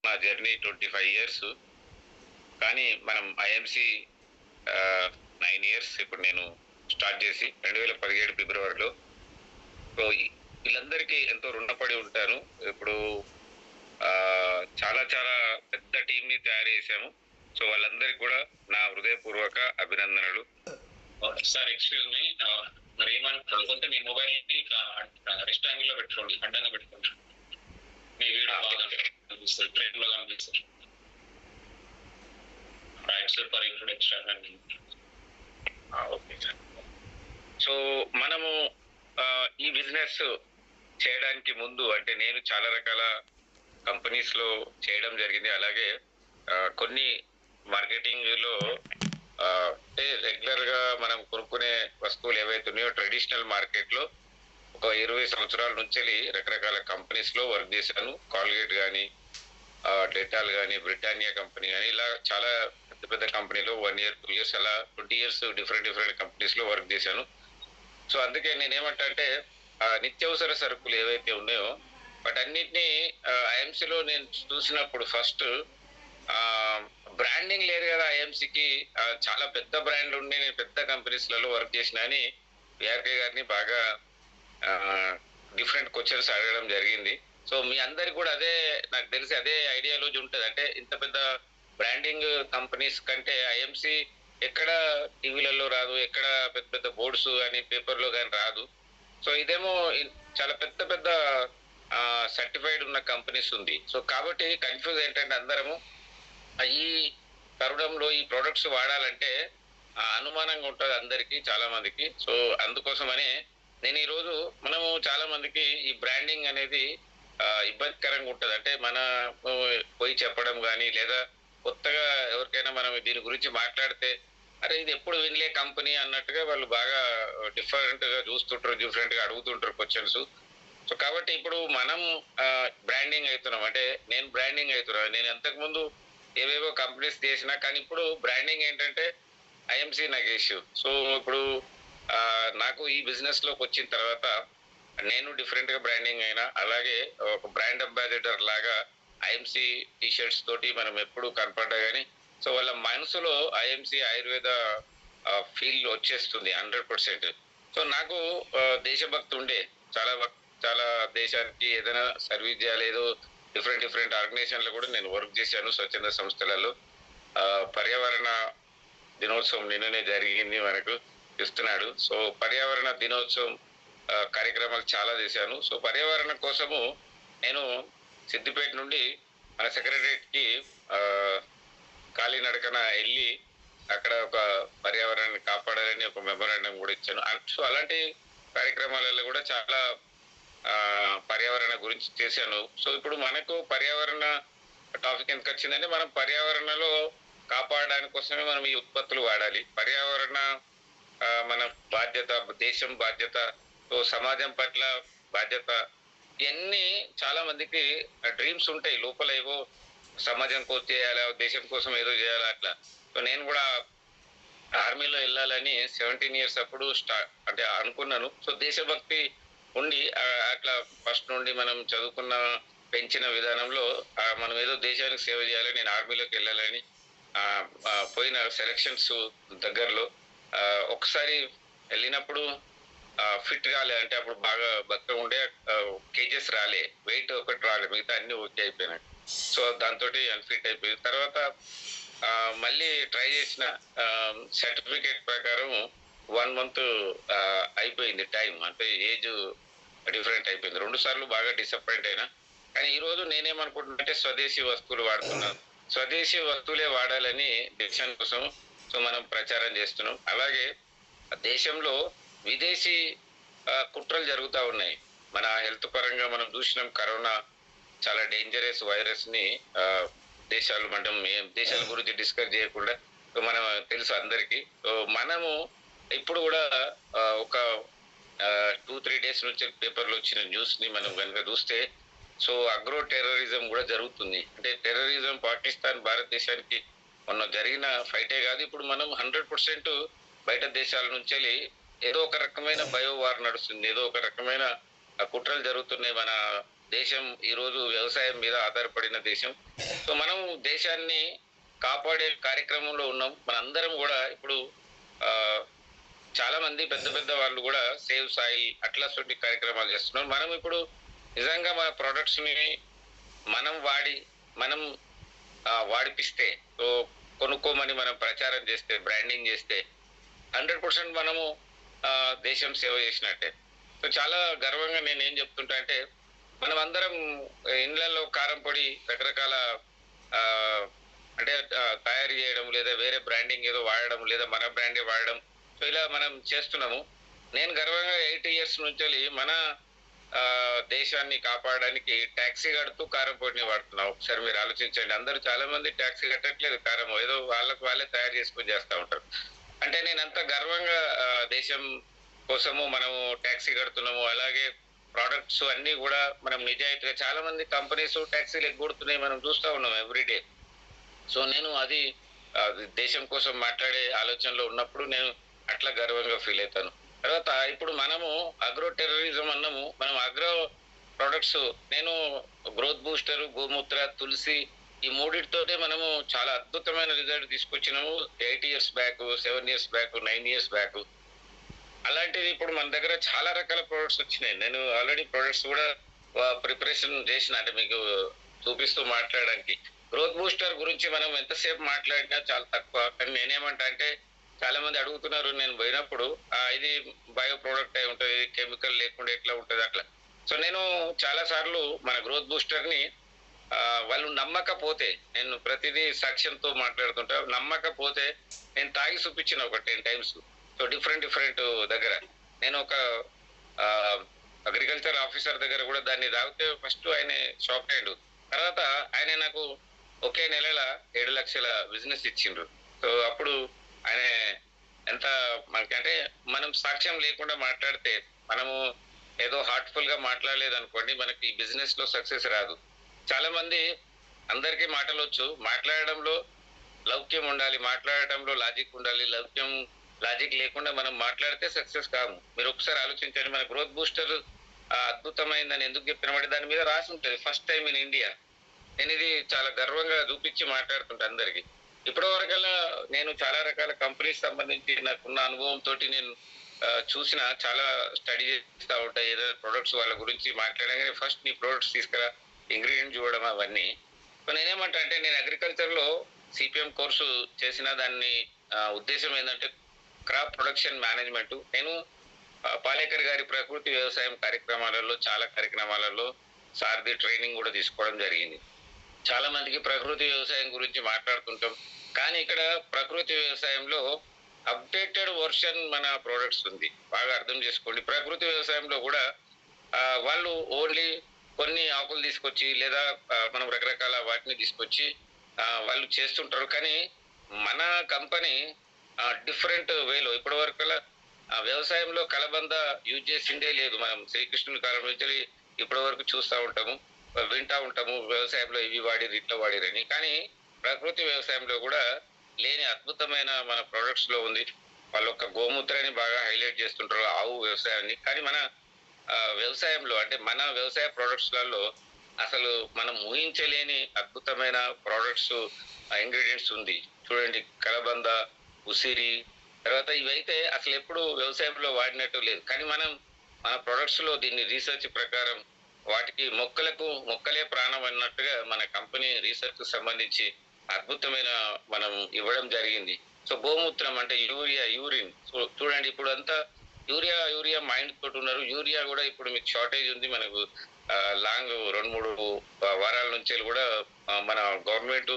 నా journey 25 years. కానీ మనం ఐఎంసీ 9 ఇయర్స్ ఇప్పుడు నేను స్టార్ట్ చేసి 2017 ఫిబ్రవరిలో. సో వీళ్ళందరికీ ఎంతో రుణపడి ఉంటాను. ఇప్పుడు చాలా చాలా పెద్ద టీంని తయారు చేశాము. సో వాళ్ళందరికీ కూడా నా హృదయపూర్వక అభినందనలు. సార్ ఎక్స్క్యూజ్ మీ, మరి ఏమనుకుంటే మీ మొబైల్ ఇట్లా రెస్టాంగిల్ లో పెట్టుకోండి, అడ్డంగా పెట్టుకోండి. మీ వీడియో బాగా కనిపిస్తుంది, ట్రైన్ లో కనిపిస్తుంది. Right sir, for introduction. Okay sir. So మనము ఈ బిజినెస్ చేయడానికి ముందు అంటే నేను చాలా రకాల కంపెనీస్ లో చేయడం జరిగింది. అలాగే కొన్ని మార్కెటింగ్ లో రెగ్యులర్ గా మనం కొనుక్కునే వస్తువులు ఏవైతే ఉన్నాయో ట్రెడిషనల్ మార్కెట్ లో ఒక 20 సంవత్సరాల నుంచి రకరకాల కంపెనీస్ లో వర్క్ చేశాను. కాల్గేట్ కానీ, డెటాల్ కానీ, బ్రిటానియా కంపెనీ కానీ, ఇలా చాలా పెద్ద పెద్ద కంపెనీలో 1 ఇయర్ 2 ఇయర్స్ అలా 20 ఇయర్స్ డిఫరెంట్ కంపెనీస్ లో వర్క్ చేశాను. సో అందుకే నేనేమంటా అంటే నిత్యావసర సరుకులు ఏవైతే ఉన్నాయో వాటన్నిటినీ ఐఎంసీలో నేను చూసినప్పుడు ఫస్ట్ బ్రాండింగ్ లేదు కదా ఐఎంసీకి. చాలా పెద్ద బ్రాండ్లు ఉండి నేను పెద్ద కంపెనీస్లలో వర్క్ చేసిన అని విఆర్కే గారిని బాగా డిఫరెంట్ క్వశ్చన్స్ అడగడం జరిగింది. సో మీ అందరికి కూడా అదే, నాకు తెలిసి అదే ఐడియాలజీ ఉంటుంది. అంటే ఇంత పెద్ద బ్రాండింగ్ కంపెనీస్ కంటే ఐఎంసీ ఎక్కడ టీవీలలో రాదు, ఎక్కడ పెద్ద పెద్ద బోర్డ్స్ కానీ పేపర్లో కానీ రాదు. సో ఇదేమో చాలా పెద్ద పెద్ద సర్టిఫైడ్ ఉన్న కంపెనీస్ ఉంది. సో కాబట్టి కన్ఫ్యూజ్ ఏంటంటే అందరము ఈ తరుణంలో ఈ ప్రొడక్ట్స్ వాడాలంటే అనుమానంగా ఉంటుంది అందరికీ, చాలా మందికి. సో అందుకోసమనే నేను ఈరోజు మనము చాలా మందికి ఈ బ్రాండింగ్ అనేది ఇబ్బందికరంగా ఉంటుంది. అంటే మన పోయి చెప్పడం కానీ లేదా కొత్తగా ఎవరికైనా మనం దీని గురించి మాట్లాడితే అరే ఇది ఎప్పుడు వినలే కంపెనీ అన్నట్టుగా వాళ్ళు బాగా డిఫరెంట్ గా చూస్తుంటారు, డిఫరెంట్ గా అడుగుతుంటారు క్వశ్చన్స్. సో కాబట్టి ఇప్పుడు మనం బ్రాండింగ్ అవుతున్నాం. అంటే నేను బ్రాండింగ్ అవుతున్నాను. నేను అంతకుముందు ఏవేవో కంపెనీస్ చేసినా, కానీ ఇప్పుడు బ్రాండింగ్ ఏంటంటే ఐఎంసీ నగేష్. సో ఇప్పుడు నాకు ఈ బిజినెస్ లోకి వచ్చిన తర్వాత నేను డిఫరెంట్ గా బ్రాండింగ్ అయినా, అలాగే ఒక బ్రాండ్ అంబాసిడర్ లాగా ఐఎంసీ టీషర్ట్స్ తోటి మనం ఎప్పుడు కనపడ్డా కానీ సో వాళ్ళ మనసులో ఐఎంసీ ఆయుర్వేద ఫీల్ వచ్చేస్తుంది 100%. సో నాకు దేశభక్తి ఉండే, చాలా చాలా దేశానికి ఏదైనా సర్వీస్ చేయాలి, ఏదో డిఫరెంట్ ఆర్గనైజేషన్లో కూడా నేను వర్క్ చేశాను, స్వచ్ఛంద సంస్థలలో. పర్యావరణ దినోత్సవం నిన్ననే జరిగింది, మనకు ఇస్తున్నాడు. సో పర్యావరణ దినోత్సవం కార్యక్రమాలు చాలా చేశాను. సో పర్యావరణ కోసము నేను సిద్దిపేట నుండి మన సెక్రటరియట్కి కాలినడకన వెళ్ళి అక్కడ ఒక పర్యావరణాన్ని కాపాడాలని ఒక మెమోరాండం కూడా ఇచ్చాను. సో అలాంటి కార్యక్రమాలలో కూడా చాలా పర్యావరణ గురించి చేశాను. సో ఇప్పుడు మనకు పర్యావరణ టాపిక్ ఎందుకు వచ్చిందంటే మనం పర్యావరణలో కాపాడడానికి కోసమే మనం ఈ ఉత్పత్తులు వాడాలి. పర్యావరణ మన బాధ్యత, దేశం బాధ్యత, సో సమాజం పట్ల బాధ్యత. ఇవన్నీ చాలా మందికి డ్రీమ్స్ ఉంటాయి లోపల, ఏవో సమాజం కోసం చేయాలా, దేశం కోసం ఏదో చేయాలా అట్లా. సో నేను కూడా ఆర్మీలో వెళ్ళాలని 17 ఇయర్స్ అప్పుడు అంటే అనుకున్నాను. సో దేశభక్తి ఉండి అట్లా ఫస్ట్ నుండి మనం చదువుకున్న పెంచిన విధానంలో మనం ఏదో దేశానికి సేవ చేయాలని నేను ఆర్మీలోకి వెళ్ళాలని పోయిన సెలక్షన్స్ దగ్గరలో ఒకసారి వెళ్ళినప్పుడు ఫిట్ రాలే. అంటే అప్పుడు బాగా బక్క ఉండే, కేజెస్ రాలే, వెయిట్ ఒకటి రాలే, మిగతా అన్ని ఓకే అయిపోయినాయి. సో దాంతో అన్ఫిట్ అయిపోయింది. తర్వాత మళ్ళీ ట్రై చేసిన సర్టిఫికేట్ ప్రకారం 1 month అయిపోయింది టైం, అంటే ఏజ్ డిఫరెంట్ అయిపోయింది. 2 సార్లు బాగా డిసప్పాయింట్ అయినా. కానీ ఈరోజు నేనేమనుకుంటున్నా స్వదేశీ వస్తువులు వాడుతున్నాను, స్వదేశీ వస్తువులే వాడాలని దేశం కోసం సో మనం ప్రచారం చేస్తున్నాం. అలాగే దేశంలో విదేశీ కుట్రలు జరుగుతూ ఉన్నాయి. మన హెల్త్ పరంగా మనం చూసినాం, కరోనా చాలా డేంజరస్ వైరస్ ని దేశాలు, మనం దేశాల గురించి డిస్కస్ చేయకుండా మనం తెలుసు అందరికీ. సో మనము ఇప్పుడు కూడా ఒక 2-3 days నుంచి పేపర్లో వచ్చిన న్యూస్ ని మనం కనుక చూస్తే సో అగ్రో టెర్రరిజం కూడా జరుగుతుంది. అంటే టెర్రరిజం పాకిస్తాన్ భారతదేశానికి మొన్న జరిగిన ఫైటే కాదు, ఇప్పుడు మనం 100% బయట దేశాల నుంచి ఏదో ఒక రకమైన బయో వార్ నడుస్తుంది, ఏదో ఒక రకమైన కుట్రలు జరుగుతున్నాయి మన దేశం ఈరోజు వ్యవసాయం మీద ఆధారపడిన దేశం. సో మనం దేశాన్ని కాపాడే కార్యక్రమంలో ఉన్నాం. మనందరం కూడా ఇప్పుడు చాలా మంది పెద్ద పెద్ద వాళ్ళు కూడా సేవ్ సాయిల్ అట్లాస్ వంటి కార్యక్రమాలు చేస్తున్నారు. మనం ఇప్పుడు నిజంగా మన ప్రొడక్ట్స్ ని మనం మనం వాడిపిస్తే, సో కొనుక్కోమని మనం ప్రచారం చేస్తే, బ్రాండింగ్ చేస్తే 100% మనము దేశం సేవ చేసినట్టే. సో చాలా గర్వంగా నేను ఏం చెప్తుంటా అంటే, మనం అందరం ఇండ్లలో కారం పొడి రకరకాల అంటే తయారు చేయడం, లేదా వేరే బ్రాండింగ్ ఏదో వాడడం, లేదా మన బ్రాండే వాడడం, సో ఇలా మనం చేస్తున్నాము. నేను గర్వంగా 8 years నుంచి మన దేశాన్ని కాపాడడానికి ట్యాక్సీ కడుతూ కారం పొడిని వాడుతున్నాం. ఒకసారి మీరు ఆలోచించండి. అందరూ చాలా మంది ట్యాక్సీ కట్టట్లేదు, కారం ఏదో వాళ్ళే తయారు చేసుకొని చేస్తూ ఉంటారు. అంటే నేను అంత గర్వంగా దేశం కోసము మనము ట్యాక్సీ కడుతున్నాము. అలాగే ప్రోడక్ట్స్ అన్ని కూడా మనం నిజాయితీగా, చాలా మంది కంపెనీస్ ట్యాక్సీలు ఎగ్గొడుతున్నాయి, మనం చూస్తూ ఉన్నాం ఎవ్రీడే. సో నేను అది దేశం కోసం మాట్లాడే ఆలోచనలో ఉన్నప్పుడు నేను అట్లా గర్వంగా ఫీల్ అవుతాను. తర్వాత ఇప్పుడు మనము అగ్రో టెర్రరిజం అన్నాము. మనం అగ్రో ప్రొడక్ట్స్, నేను గ్రోత్ బూస్టర్, గోమూత్ర, తులసి, ఈ మూడింటితోనే మనము చాలా అద్భుతమైన రిజల్ట్ తీసుకొచ్చినాము 8 years back, 7 years back, 9 years back. అలాంటిది ఇప్పుడు మన దగ్గర చాలా రకాల ప్రొడక్ట్స్ వచ్చినాయి. నేను ఆల్రెడీ ప్రొడక్ట్స్ కూడా ప్రిపరేషన్ చేసిన, అంటే మీకు చూపిస్తూ మాట్లాడడానికి. గ్రోత్ బూస్టర్ గురించి మనం ఎంతసేపు మాట్లాడినా చాలా తక్కువ. కానీ నేనేమంటా అంటే, చాలా మంది అడుగుతున్నారు, నేను పోయినప్పుడు ఇది బయో ప్రోడక్ట్ అయి ఉంటుంది, కెమికల్ లేకుండా ఎట్లా ఉంటుంది అట్లా. సో నేను చాలా సార్లు మన గ్రోత్ బూస్టర్ ని వాళ్ళు నమ్మకపోతే, నేను ప్రతిదీ సాక్ష్యంతో మాట్లాడుతుంటా, నమ్మకపోతే నేను తాగి చూపించిన ఒక 10 times. సో డిఫరెంట్ దగ్గర నేను ఒక అగ్రికల్చర్ ఆఫీసర్ దగ్గర కూడా దాన్ని తాగితే ఫస్ట్ ఆయన షాక్ అయ్యాడు. తర్వాత ఆయన నాకు ఒకే నెలల 7 లక్షల బిజినెస్ ఇచ్చిండ్రు. సో అప్పుడు ఆయన ఎంత మనకంటే, మనం సాక్ష్యం లేకుండా మాట్లాడితే, మనము ఏదో హార్ట్ఫుల్ గా మాట్లాడలేదు అనుకోండి, మనకి బిజినెస్ లో సక్సెస్ రాదు. చాలా మంది, అందరికీ మాటలు వచ్చు, మాట్లాడడంలో లౌక్యం ఉండాలి, మాట్లాడటంలో లాజిక్ ఉండాలి. లాజిక్ లేకుండా మనం మాట్లాడితే సక్సెస్ కాము. మీరు ఒకసారి ఆలోచించండి, మన గ్రోత్ బూస్టర్ అద్భుతమైందని ఎందుకు చెప్పినమాట దాని మీద రాసి ఉంటుంది, ఫస్ట్ టైం ఇన్ ఇండియా. నేను ఇది చాలా గర్వంగా చూపించి మాట్లాడుతుంటా అందరికి. ఇప్పటి వరకల్లా నేను చాలా రకాల కంపెనీస్ సంబంధించి నాకున్న అనుభవంతో నేను చూసిన, చాలా స్టడీ చేస్తూ ఉంటాయి. ఏదైనా ప్రొడక్ట్స్ వాళ్ళ గురించి మాట్లాడగానే ఫస్ట్ నీ ప్రొడక్ట్స్ తీసుకురా, ఇంగ్రీడియంట్ చూడడం, అవన్నీ. సో నేనేమంటా అంటే, నేను అగ్రికల్చర్ లో సిపిఎం కోర్సు చేసిన, దాన్ని ఉద్దేశం ఏంటంటే క్రాప్ ప్రొడక్షన్ మేనేజ్మెంట్. నేను పాలేకర్ గారి ప్రకృతి వ్యవసాయం కార్యక్రమాలలో, చాలా కార్యక్రమాలలో సారథి ట్రైనింగ్ కూడా తీసుకోవడం జరిగింది. చాలా మందికి ప్రకృతి వ్యవసాయం గురించి మాట్లాడుతుంటాం, కానీ ఇక్కడ ప్రకృతి వ్యవసాయంలో అప్డేటెడ్ వర్షన్ మన ప్రొడక్ట్స్ ఉంది. బాగా అర్థం చేసుకోండి. ప్రకృతి వ్యవసాయంలో కూడా వాళ్ళు ఓన్లీ కొన్ని ఆకులు తీసుకొచ్చి, లేదా మనం రకరకాల వాటిని తీసుకొచ్చి వాళ్ళు చేస్తుంటారు. కానీ మన కంపెనీ డిఫరెంట్ వేలో ఇప్పటి వరకు వ్యవసాయంలో కలబంద యూజ్ చేసిందే లేదు. మనం శ్రీకృష్ణుని కాలం నుంచి ఇప్పటి వరకు చూస్తూ ఉంటాము, వింటా ఉంటాము, వ్యవసాయంలో ఇవి వాడిరు, ఇట్లా వాడిరని. కానీ ప్రకృతి వ్యవసాయంలో కూడా లేని అద్భుతమైన మన ప్రొడక్ట్స్ లో ఉంది. వాళ్ళు ఒక గోమూత్రాన్ని బాగా హైలైట్ చేస్తుంటారు, ఆవు వ్యవసాయాన్ని. కానీ మన వ్యవసాయంలో, అంటే మన వ్యవసాయ ప్రొడక్ట్స్ లలో అసలు మనం ఊహించలేని అద్భుతమైన ప్రొడక్ట్స్, ఇంగ్రీడియంట్స్ ఉంది. చూడండి, కలబంద, ఉసిరి, తర్వాత ఇవైతే అసలు ఎప్పుడు వ్యవసాయంలో వాడినట్టు లేదు. కానీ మన ప్రొడక్ట్స్ లో దీన్ని రీసెర్చ్ ప్రకారం వాటికి మొక్కలే ప్రాణం అన్నట్టుగా మన కంపెనీ రీసెర్చ్ కు సంబంధించి అద్భుతమైన మనం ఇవ్వడం జరిగింది. సో గోమూత్రం అంటే యూరిన్. చూడండి, ఇప్పుడు అంతా యూరియా మైండ్ తోటి ఉన్నారు. యూరియా కూడా ఇప్పుడు మీకు షార్టేజ్ ఉంది. మనకు లాంగ్ 2-3 వారాల నుంచి కూడా మన గవర్నమెంట్,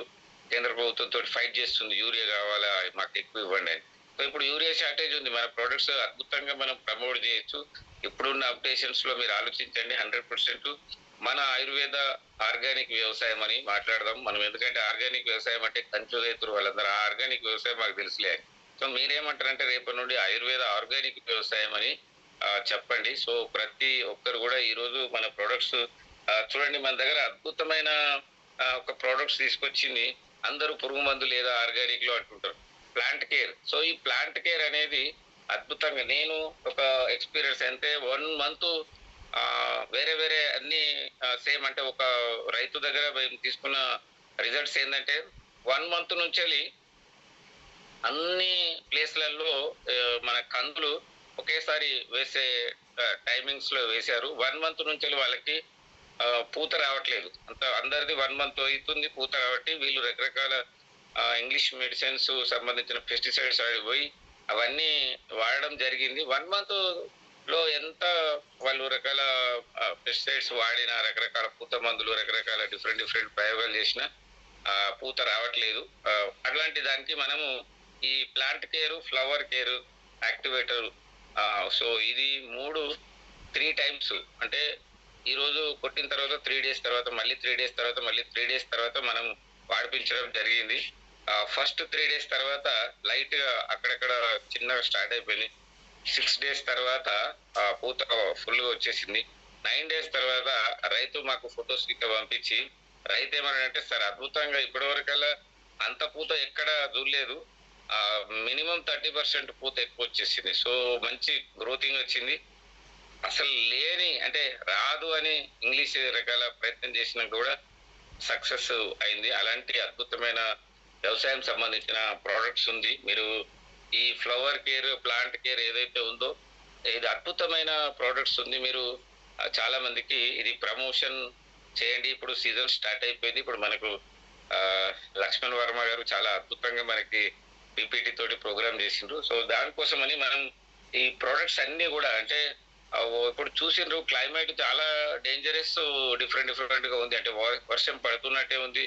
కేంద్ర ప్రభుత్వంతో ఫైట్ చేస్తుంది, యూరియా కావాలా, మాకు ఎక్కువ ఇవ్వండి అని. సో ఇప్పుడు యూరియా షార్టేజ్ ఉంది. మన ప్రొడక్ట్స్ అద్భుతంగా మనం ప్రమోట్ చేయొచ్చు. ఇప్పుడున్న అప్డేషన్స్ లో మీరు ఆలోచించండి. 100% మన ఆయుర్వేద ఆర్గానిక్ వ్యవసాయం అని మాట్లాడదాం మనం. ఎందుకంటే ఆర్గానిక్ వ్యవసాయం అంటే కంచు రైతులు వాళ్ళందరూ ఆర్గానిక్ వ్యవసాయం మాకు తెలుసులే. సో మీరేమంటారంటే రేపటి నుండి ఆయుర్వేద ఆర్గానిక్ వ్యవసాయం అని చెప్పండి. సో ప్రతి ఒక్కరు కూడా ఈ రోజు మన ప్రొడక్ట్స్ చూడండి, మన దగ్గర అద్భుతమైన ఒక ప్రొడక్ట్స్ తీసుకొచ్చింది. అందరూ పురుగు మందు లేదా ఆర్గానిక్ లో అంటుంటారు, ప్లాంట్ కేర్. సో ఈ ప్లాంట్ కేర్ అనేది అద్భుతంగా, నేను ఒక ఎక్స్పీరియన్స్ అంటే 1 month వేరే వేరే అన్ని సేమ్ అంటే ఒక రైతు దగ్గర మేము తీసుకున్న రిజల్ట్స్ ఏంటంటే 1 మంత్ నుంచెల్లి అన్ని ప్లేస్‌లలో మన కందులు ఒకేసారి వేసే టైమింగ్స్ లో వేశారు. 1 మంత్ నుంచెల్లి వాళ్ళకి పూత రావట్లేదు. అందరిది 1 మంత్ అవుతుంది పూత రావట్టి వీళ్ళు రకరకాల ఇంగ్లీష్ మెడిసిన్స్ సంబంధించిన పెస్టిసైడ్స్ పోయి అవన్నీ వాడడం జరిగింది. 1 మంత్ లో ఎంత వాళ్ళు రకాల పెస్టిసైడ్స్ వాడిన, రకరకాల పూత మందులు, రకరకాల డిఫరెంట్ ప్రయోగాలు చేసిన పూత రావట్లేదు. అట్లాంటి దానికి మనము ఈ plant care, flower care, activator so ఇది 3 టైమ్స్ అంటే ఈ రోజు కొట్టిన తర్వాత 3 డేస్ తర్వాత మళ్ళీ 3 డేస్ తర్వాత మళ్ళీ 3 డేస్ తర్వాత మనం వాడిపించడం జరిగింది. ఫస్ట్ 3 డేస్ తర్వాత లైట్ గా అక్కడక్కడ చిన్నగా స్టార్ట్ అయిపోయింది. 6 డేస్ తర్వాత పూత ఫుల్ గా వచ్చేసింది. 9 డేస్ తర్వాత రైతు మాకు ఫొటోస్ గిట్ట పంపించి రైతు ఏమన్నాడంటే సార్ అద్భుతంగా ఇప్పటి వరకల్లా అంత పూత ఎక్కడ చూడలేదు, మినిమం 30% పూత ఎక్కువ వచ్చేసింది. సో మంచి గ్రోతింగ్ వచ్చింది. అసలు లేని అంటే రాదు అని ఇంగ్లీష్ రకాల ప్రయత్నం చేసినా కూడా సక్సెస్ అయింది. అలాంటి అద్భుతమైన వ్యవసాయం సంబంధించిన ప్రోడక్ట్స్ ఉంది. మీరు ఈ ఫ్లవర్ కేర్, ప్లాంట్ కేర్ ఏదైతే ఉందో ఇది అద్భుతమైన ప్రోడక్ట్స్ ఉంది. మీరు చాలా మందికి ఇది ప్రమోషన్ చేయండి. ఇప్పుడు సీజన్ స్టార్ట్ అయిపోయింది. ఇప్పుడు మనకు లక్ష్మణ్ వర్మ గారు చాలా అద్భుతంగా మనకి పిపిటి తోటి ప్రోగ్రామ్ చేసిండ్రు. సో దానికోసమని మనం ఈ ప్రోడక్ట్స్ అన్ని కూడా అంటే ఇప్పుడు చూసిండ్రు క్లైమేట్ చాలా డేంజరస్, డిఫరెంట్ గా ఉంది. అంటే వర్షం పడుతున్నట్టే ఉంది,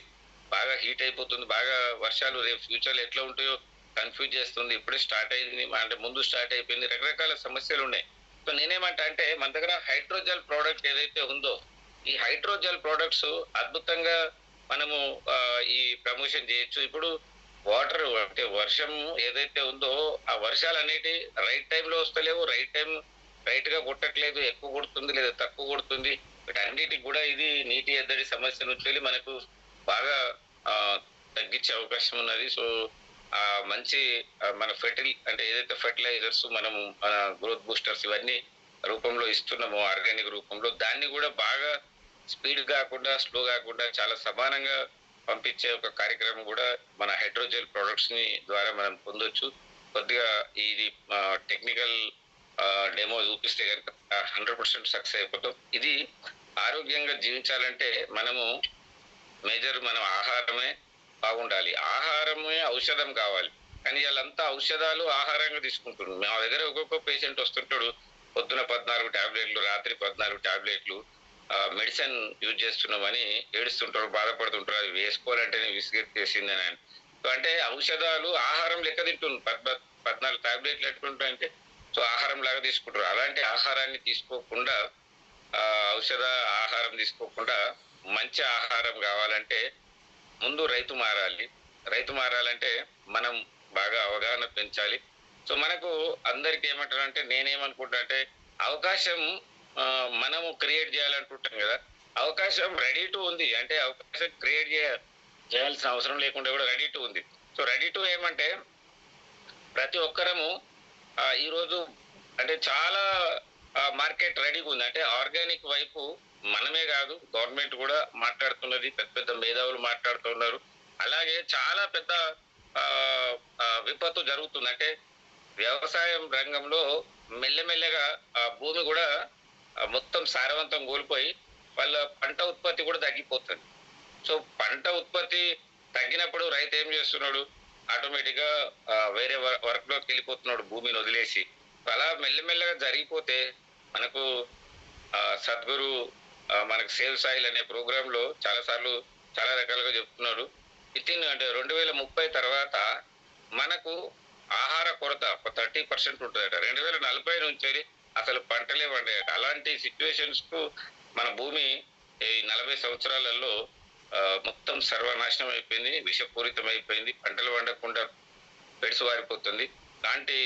బాగా హీట్ అయిపోతుంది, బాగా వర్షాలు రేపు ఫ్యూచర్ లో ఎట్లా ఉంటాయో కన్ఫ్యూజ్ చేస్తుంది. ఇప్పుడే స్టార్ట్ అయింది అంటే ముందు స్టార్ట్ అయిపోయింది, రకరకాల సమస్యలు ఉన్నాయి. సో నేనేమంటా అంటే మన దగ్గర హైడ్రోజెల్ ప్రోడక్ట్ ఏదైతే ఉందో ఈ హైడ్రోజెల్ ప్రోడక్ట్స్ అద్భుతంగా మనము ఈ ప్రమోషన్ చేయొచ్చు. ఇప్పుడు వాటర్ అంటే వర్షం ఏదైతే ఉందో ఆ వర్షాలు అనేటి రైట్ టైంలో వస్తలేవు, రైట్ గా కొట్టట్లేదు, ఎక్కువ కొడుతుంది లేదా తక్కువ కొడుతుంది. వీటన్నిటికి కూడా ఇది నీటి ఎద్దడి సమస్య నుంచి వెళ్ళి మనకు బాగా తగ్గించే అవకాశం ఉన్నది. సో మంచి మన అంటే ఏదైతే ఫెర్టిలైజర్స్ మనము మన గ్రోత్ బూస్టర్స్ ఇవన్నీ రూపంలో ఇస్తున్నామో ఆర్గానిక్ రూపంలో దాన్ని కూడా బాగా స్పీడ్ కాకుండా స్లో కాకుండా చాలా సమానంగా పంపించే ఒక కార్యక్రమం కూడా మన హైడ్రోజెల్ ప్రొడక్ట్స్ ని ద్వారా మనం పొందొచ్చు. కొద్దిగా ఇది టెక్నికల్ డెమో చూపిస్తే కనుక 100% సక్సెస్ అయిపోతాం. ఇది ఆరోగ్యంగా జీవించాలంటే మనము మన ఆహారమే బాగుండాలి. ఆహారమే ఔషధం కావాలి. కానీ వాళ్ళంతా ఔషధాలు ఆహారంగా తీసుకుంటున్నారు. మా దగ్గర ఒక్కొక్క పేషెంట్ వస్తుంటాడు, పొద్దున 14 టాబ్లెట్లు, రాత్రి 14 టాబ్లెట్లు మెడిసిన్ యూజ్ చేస్తున్నామని ఏడుస్తుంటారు, బాధపడుతుంటారు. అది వేసుకోవాలంటేనే విసిగెత్తేసింది అని. అంటే ఔషధాలు ఆహారం లెక్క తింటున్నారు. 14 టాబ్లెట్లు ఎట్లుంటాయంటే సో ఆహారం లాగా తీసుకుంటారు. అలాంటి ఆహారాన్ని తీసుకోకుండా ఔషధ ఆహారం తీసుకోకుండా మంచి ఆహారం కావాలంటే ముందు రైతు మారాలంటే మనం బాగా అవగాహన పెంచాలి. సో మనకు అందరికి ఏమంటారంటే నేనేమనుకుంటా అంటే అవకాశం మనము క్రియేట్ చేయాలనుకుంటాం కదా, అవకాశం రెడీ టు ఉంది. అంటే అవకాశం క్రియేట్ చేయాల్సిన అవసరం లేకుండా కూడా రెడీ టు ఉంది. సో రెడీ టు ఏమంటే ప్రతి ఒక్కరము ఈరోజు అంటే చాలా మార్కెట్ రెడీగా ఉంది. అంటే ఆర్గానిక్ వైపు మనమే కాదు గవర్నమెంట్ కూడా మాట్లాడుతున్నది, పెద్ద మేధావులు మాట్లాడుతున్నారు. అలాగే చాలా పెద్ద విపత్తు జరుగుతుంది. అంటే వ్యవసాయం రంగంలో మెల్లమెల్లగా భూమి కూడా మొత్తం సారవంతం కోల్పోయి వాళ్ళ పంట ఉత్పత్తి కూడా తగ్గిపోతుంది. సో పంట ఉత్పత్తి తగ్గినప్పుడు రైతు ఏం చేస్తున్నాడు, ఆటోమేటిక్ గా వేరే వర్క్ లోకి వెళ్ళిపోతున్నాడు భూమిని వదిలేసి. అలా మెల్లమెల్లగా జరిగిపోతే మనకు సద్గురు మనకు సేవ్ సాయిల్ అనే ప్రోగ్రామ్ లో చాలా రకాలుగా చెప్తున్నారు. అంటే 2030 తర్వాత మనకు ఆహార కొరత 30% ఉంటుందట. 2040 నుంచి అసలు పంటలే పండాయట. అలాంటి సిచ్యువేషన్స్ కు మన భూమి ఈ 40 సంవత్సరాలలో మొత్తం సర్వనాశనం అయిపోయింది, విషపూరితం అయిపోయింది, పంటలు పండకుండా పెడుసువారిపోతుంది. లాంటి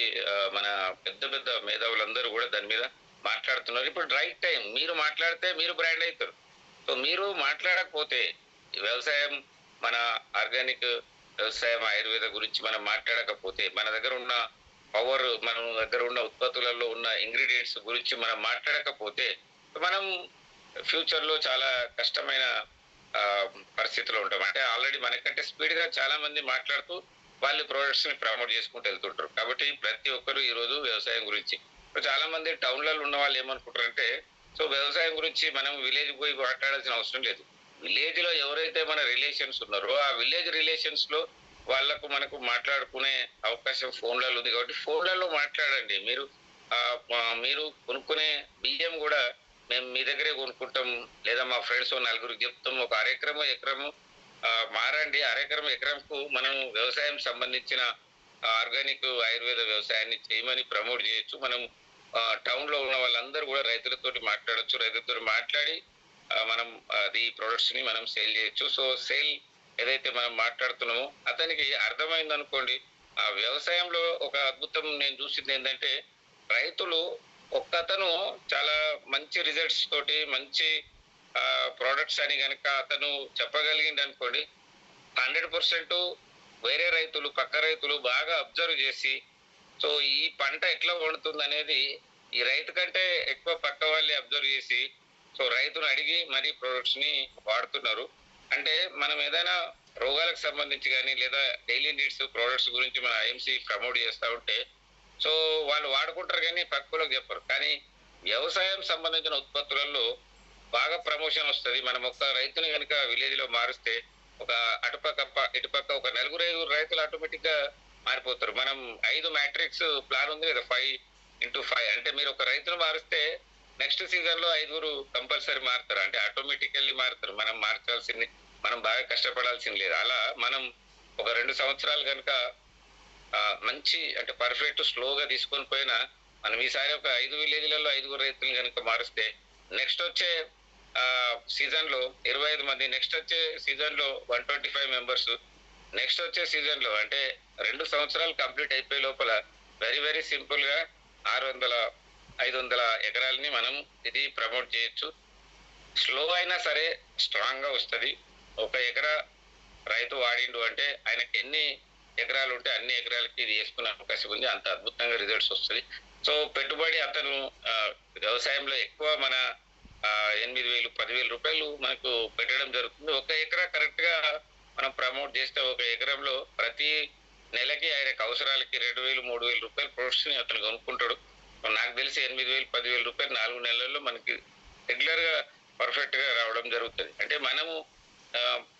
మన పెద్ద మేధావులందరూ కూడా దాని మీద మాట్లాడుతున్నారు. ఇప్పుడు రైట్ టైం, మీరు మాట్లాడితే మీరు బ్రాండ్ అవుతారు. సో మీరు మాట్లాడకపోతే వ్యవసాయం, మన ఆర్గానిక్ వ్యవసాయం, ఆయుర్వేద గురించి మనం మాట్లాడకపోతే, మన దగ్గర ఉన్న పవర్, మన దగ్గర ఉన్న ఉత్పత్తులలో ఉన్న ఇంగ్రీడియంట్స్ గురించి మనం మాట్లాడకపోతే మనం ఫ్యూచర్ లో చాలా కష్టమైన ఆ, పరిస్థితిలో ఉంటాం. అంటే ఆల్రెడీ మనకంటే స్పీడ్ గా చాలా మంది మాట్లాడుతూ వాళ్ళు ప్రొడక్ట్స్ ని ప్రమోట్ చేసుకుంటూ వెళ్తుంటారు. కాబట్టి ప్రతి ఒక్కరు ఈ రోజు వ్యవసాయం గురించి, ఇప్పుడు చాలా మంది టౌన్లలో ఉన్న వాళ్ళు ఏమనుకుంటారంటే, సో వ్యవసాయం గురించి మనం విలేజ్ పోయి మాట్లాడాల్సిన అవసరం లేదు. విలేజ్ లో ఎవరైతే మన రిలేషన్స్ ఉన్నారో ఆ విలేజ్ రిలేషన్స్ లో వాళ్ళకు మనకు మాట్లాడుకునే అవకాశం ఫోన్లలో ఉంది. కాబట్టి ఫోన్లలో మాట్లాడండి. మీరు ఆ, మీరు కొనుక్కునే బియ్యం కూడా మేము మీ దగ్గరే కొనుక్కుంటాం, లేదా మా ఫ్రెండ్స్ నలుగురికి చెప్తాం, ఒక అరెకరము ఎకరము మారండి. అరెకరం ఎకరంకు మనం వ్యవసాయం సంబంధించిన ఆర్గానిక్ ఆయుర్వేద వ్యవసాయాన్ని చేయమని ప్రమోట్ చేయొచ్చు. మనం టౌన్ లో ఉన్న వాళ్ళందరూ కూడా రైతులతోటి మాట్లాడొచ్చు. రైతులతో మాట్లాడి మనం అది ప్రొడక్ట్స్ ని మనం సేల్ చేయొచ్చు. సో సేల్ ఏదైతే మనం మాట్లాడుతున్నామో అతనికి అర్థమైంది అనుకోండి. ఆ వ్యవసాయంలో ఒక అద్భుతం నేను చూసింది ఏంటంటే, రైతులు ఒక్కతను చాలా మంచి రిజల్ట్స్ తోటి మంచి ప్రోడక్ట్స్ అని గనక అతను చెప్పగలిగింది అనుకోండి, 100% వేరే రైతులు పక్క రైతులు బాగా అబ్జర్వ్ చేసి, సో ఈ పంట ఎట్లా వండుతుంది అనేది ఈ రైతు కంటే ఎక్కువ పక్క వాళ్ళే అబ్జర్వ్ చేసి, సో రైతును అడిగి మరి ప్రొడక్ట్స్ ని వాడుతున్నారు. అంటే మనం ఏదైనా రోగాలకు సంబంధించి కానీ లేదా డైలీ నీడ్స్ ప్రొడక్ట్స్ గురించి మన ఐఎంసీ ప్రమోట్ చేస్తూ ఉంటే, సో వాళ్ళు వాడుకుంటారు కానీ పక్కలకు చెప్పరు. కానీ వ్యవసాయం సంబంధించిన ఉత్పత్తులలో బాగా ప్రమోషన్ వస్తుంది. మనం ఒక్క రైతుని కనుక విలేజ్ లో మారిస్తే ఒక ఇటుపక్క ఒక నలుగురు ఐదుగురు రైతులు ఆటోమేటిక్ గా మారిపోతారు. మనం 5 మ్యాట్రిక్స్ ప్లాన్ ఉంది కదా, 5x5. అంటే మీరు ఒక రైతును మారిస్తే నెక్స్ట్ సీజన్ లో 5గురు కంపల్సరీ మారుతారు. అంటే ఆటోమేటికల్లీ మారుతారు. మనం మార్చాల్సింది, మనం బాగా కష్టపడాల్సింది లేదు. అలా మనం ఒక 2 సంవత్సరాలు కనుక మంచి అంటే పర్ఫెక్ట్ స్లోగా తీసుకొని పోయినా, మనం ఈసారి ఒక 5 విలేజ్లలో 5గురు రైతులు కనుక మారిస్తే నెక్స్ట్ వచ్చే సీజన్ లో 25 మంది, నెక్స్ట్ వచ్చే సీజన్ లో 125 మెంబర్స్, నెక్స్ట్ వచ్చే సీజన్ లో అంటే 2 సంవత్సరాలు కంప్లీట్ అయిపోయే లోపల వెరీ వెరీ సింపుల్ గా 600-500 ఎకరాలని మనం ఇది ప్రమోట్ చేయొచ్చు. స్లో అయినా సరే స్ట్రాంగ్ గా వస్తుంది. ఒక ఎకరా రైతు వాడిండు అంటే ఆయనకి ఎన్ని ఎకరాలు ఉంటే అన్ని ఎకరాలకి ఇది వేసుకునే అవకాశం ఉంది. అంత అద్భుతంగా రిజల్ట్స్ వస్తుంది. సో పెట్టుబడి అతను వ్యవసాయంలో ఎక్కువ మన 8,000-10,000 రూపాయలు మనకు పెట్టడం జరుగుతుంది. ఒక ఎకరా కరెక్ట్ గా మనం ప్రమోట్ చేస్తే ఒక ఎకరంలో ప్రతి నెలకి ఆయనకు అవసరాలకి 2,000-3,000 రూపాయలు ప్రొడక్ట్స్ ని అతను కొనుక్కుంటాడు. నాకు తెలిసి 8,000-10,000 రూపాయలు 4 నెలల్లో మనకి రెగ్యులర్ గా పర్ఫెక్ట్ గా రావడం జరుగుతుంది. అంటే మనము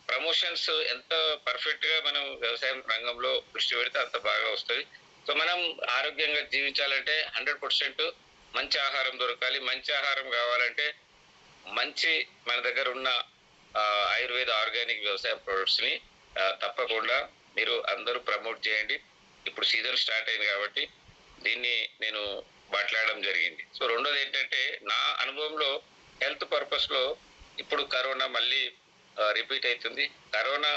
ప్రమోషన్స్ ఎంత పర్ఫెక్ట్ గా మనం వ్యవసాయం రంగంలో దృష్టి పెడితే అంత బాగా వస్తుంది. సో మనం ఆరోగ్యంగా జీవించాలంటే 100% మంచి ఆహారం దొరకాలి. మంచి ఆహారం కావాలంటే మంచి మన దగ్గర ఉన్న ఆయుర్వేద ఆర్గానిక్ వ్యవసాయ ప్రొడక్ట్స్ ని తప్పకుండా మీరు అందరూ ప్రమోట్ చేయండి. ఇప్పుడు సీజన్ స్టార్ట్ అయింది కాబట్టి దీన్ని నేను మాట్లాడడం జరిగింది. సో రెండోది ఏంటంటే, నా అనుభవంలో హెల్త్ పర్పస్ లో ఇప్పుడు కరోనా మళ్ళీ రిపీట్ అవుతుంది. కరోనా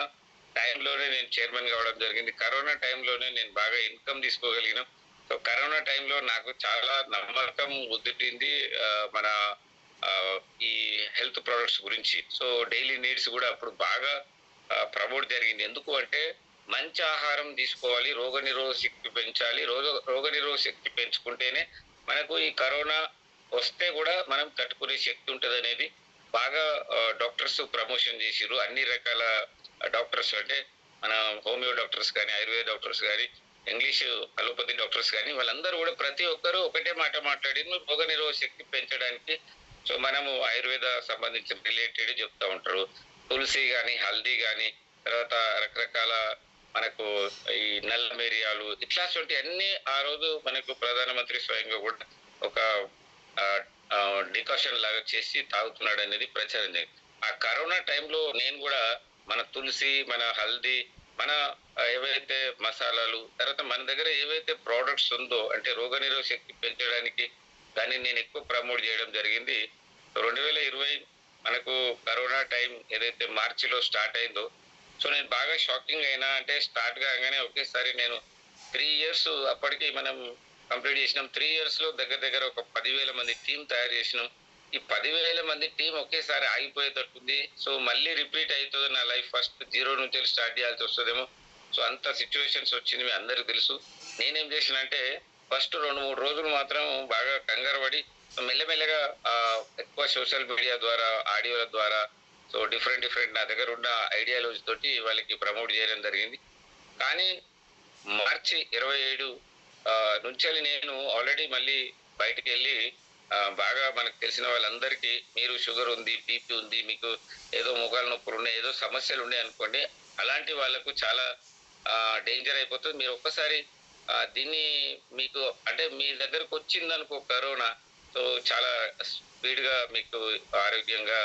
టైంలోనే నేను చైర్మన్ కావడం జరిగింది. కరోనా టైంలోనే నేను బాగా ఇన్కమ్ తీసుకోగలిగిన. సో కరోనా టైంలో నాకు చాలా నమ్మకం కుదిరింది మన ఈ హెల్త్ ప్రొడక్ట్స్ గురించి. సో డైలీ నీడ్స్ కూడా అప్పుడు బాగా ప్రమోట్ జరిగింది. ఎందుకు అంటే మంచి ఆహారం తీసుకోవాలి, రోగనిరోధక శక్తి పెంచాలి. రోగనిరోధక శక్తి పెంచుకుంటేనే మనకు ఈ కరోనా వస్తే కూడా మనం తట్టుకునే శక్తి ఉంటుంది అనేది బాగా డాక్టర్స్ ప్రమోషన్ చేసిరు. అన్ని రకాల డాక్టర్స్ అంటే మన హోమియో డాక్టర్స్ కానీ, ఆయుర్వేద డాక్టర్స్ కానీ, ఇంగ్లీష్ అలోపతి డాక్టర్స్ కానీ, వాళ్ళందరూ కూడా ప్రతి ఒక్కరు ఒకటే మాట మాట్లాడిన రోగనిరోధక శక్తి పెంచడానికి. సో మనము ఆయుర్వేద సంబంధించిన రిలేటెడ్ చెప్తా ఉంటారు. తులసి కానీ, హల్దీ కానీ, తర్వాత రకరకాల మనకు ఈ నల్ల మిరియాలు, ఇట్లాంటి అన్ని ఆ రోజు మనకు ప్రధానమంత్రి స్వయంగా కూడా ఒక డికాషన్ లాగా చేసి తాగుతున్నాడు అనేది ప్రచారం జరిగింది. ఆ కరోనా టైంలో నేను కూడా మన తులసి, మన హల్దీ, మన ఏవైతే మసాలాలు, తర్వాత మన దగ్గర ఏవైతే ప్రోడక్ట్స్ ఉందో అంటే రోగనిరోధక శక్తి పెంచడానికి దాన్ని నేను ఎక్కువ ప్రమోట్ చేయడం జరిగింది. 2020 మనకు కరోనా టైం ఏదైతే మార్చిలో స్టార్ట్ అయిందో, సో నేను బాగా షాకింగ్ అయినా. అంటే స్టార్ట్ కాగానే ఒకేసారి నేను 3 ఇయర్స్ అప్పటికి మనం కంప్లీట్ చేసినాం. 3 ఇయర్స్ లో దగ్గర దగ్గర ఒక 10,000 మంది టీం తయారు చేసినాం. ఈ 10,000 మంది టీం ఒకేసారి ఆగిపోయేటట్టుంది. సో మళ్ళీ రిపీట్ అవుతుంది నా లైఫ్, ఫస్ట్ 0 నుంచి స్టార్ట్ చేయాల్సి వస్తుందేమో. సో అంత సిచ్యువేషన్స్ వచ్చింది, మీ అందరికి తెలుసు. నేనేం చేసిన అంటే ఫస్ట్ 2-3 రోజులు మాత్రం బాగా కంగారు పడి మెల్లమెల్లగా ఎక్కువ సోషల్ మీడియా ద్వారా, ఆడియోల ద్వారా సో డిఫరెంట్ నా దగ్గర ఉన్న ఐడియాలజీ తోటి వాళ్ళకి ప్రమోట్ చేయడం జరిగింది. కానీ మార్చి 27 నుంచెల్లి నేను ఆల్రెడీ మళ్ళీ బయటికెళ్ళి బాగా మనకు తెలిసిన వాళ్ళందరికీ మీరు షుగర్ ఉంది, బీపీ ఉంది, మీకు ఏదో మోకాలు నొప్పులున్నాయి, ఏదో సమస్యలున్నాయి అనుకోండి. అలాంటి వాళ్ళకు చాలా డేంజర్ అయిపోతుంది. మీరు ఒక్కసారి దీన్ని మీకు అంటే మీ దగ్గరకొచ్చిందనుకో కరోనా, సో చాలా స్పీడ్‌గా మీకు ఆరోగ్యంగా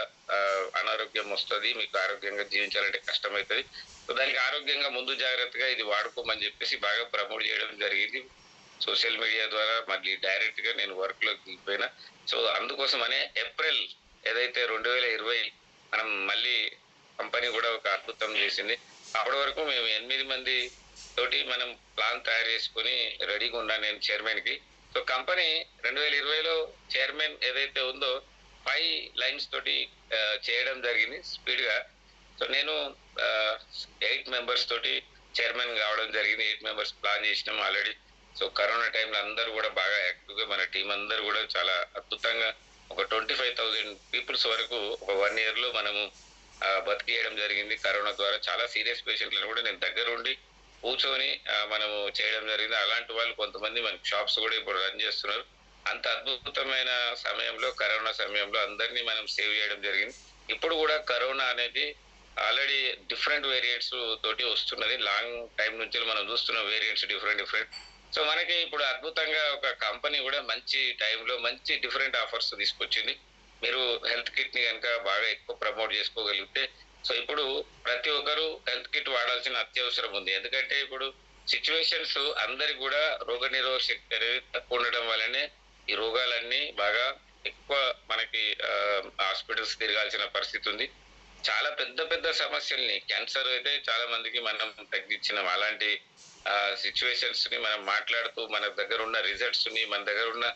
అనారోగ్యం వస్తది. మీకు ఆరోగ్యంగా జీవించాలంటే కష్టమైతది. సో దానికి ఆరోగ్యంగా ముందు జాగ్రత్తగా ఇది వాడుకోమని చెప్పేసి బాగా ప్రమోట్ చేయడం జరిగింది. సోషల్ మీడియా ద్వారా మళ్ళీ డైరెక్ట్‌గా నేను వర్క్‌లోకి దిగిపోయినా. సో అందుకోసమనే ఏప్రిల్ ఏదైతే 2020 మనం మళ్ళీ కంపెనీ కూడా ఒక అద్భుతం చేసింది. అప్పటి వరకు మేము 8 మంది తోటి మనం ప్లాన్ తయారు చేసుకొని రెడీగా ఉన్నాను నేను చైర్మన్‌కి. సో కంపెనీ 2020లో చైర్మన్ ఏదైతే ఉందో 5 లైన్స్ తోటి చేయడం జరిగింది స్పీడ్‌గా. సో నేను 8 మెంబర్స్ తోటి చైర్మన్ కావడం జరిగింది. 8 మెంబర్స్ ప్లాన్ చేసినాం ఆల్రెడీ. సో కరోనా టైంలో అందరూ కూడా బాగా యాక్టివ్‌గా మన టీమ్ అందరూ కూడా చాలా అద్భుతంగా ఒక 25,000 పీపుల్స్ వరకు ఒక 1 ఇయర్‌లో మనము బతికియడం జరిగింది. కరోనా ద్వారా చాలా సీరియస్ పేషెంట్‌లను కూడా నేను దగ్గరుండి కూర్చొని మనము చేయడం జరిగింది. అలాంటి వాళ్ళు కొంతమంది మనకి షాప్స్ కూడా ఇప్పుడు రన్ చేస్తున్నారు. అంత అద్భుతమైన సమయంలో కరోనా సమయంలో అందరినీ మనం సేవ్ చేయడం జరిగింది. ఇప్పుడు కూడా కరోనా అనేది ఆల్రెడీ డిఫరెంట్ వేరియంట్స్ తోటి వస్తున్నది. లాంగ్ టైం నుంచి మనం చూస్తున్న వేరియంట్స్ డిఫరెంట్. సో మనకి ఇప్పుడు అద్భుతంగా ఒక కంపెనీ కూడా మంచి టైంలో మంచి డిఫరెంట్ ఆఫర్స్ తీసుకొచ్చింది. మీరు హెల్త్ కిట్ ని కనుక బాగా ఎక్కువ ప్రమోట్ చేసుకోగలిగితే సో ఇప్పుడు ప్రతి ఒక్కరు హెల్త్ కిట్ వాడాల్సిన అత్యవసరం ఉంది. ఎందుకంటే ఇప్పుడు సిచ్యువేషన్స్ అందరికి కూడా రోగనిరోధక శక్తి అనేది తక్కువ ఉండడం వల్లనే ఈ రోగాలన్నీ బాగా ఎక్కువ మనకి హాస్పిటల్స్ తిరగాల్సిన పరిస్థితి ఉంది. చాలా పెద్ద సమస్యల్ని క్యాన్సర్ అయితే చాలా మందికి మనం తగ్గించినాం. అలాంటి సిచ్యువేషన్స్ ని మనం మాట్లాడుతూ మన దగ్గర ఉన్న రిజల్ట్స్ ని మన దగ్గర ఉన్న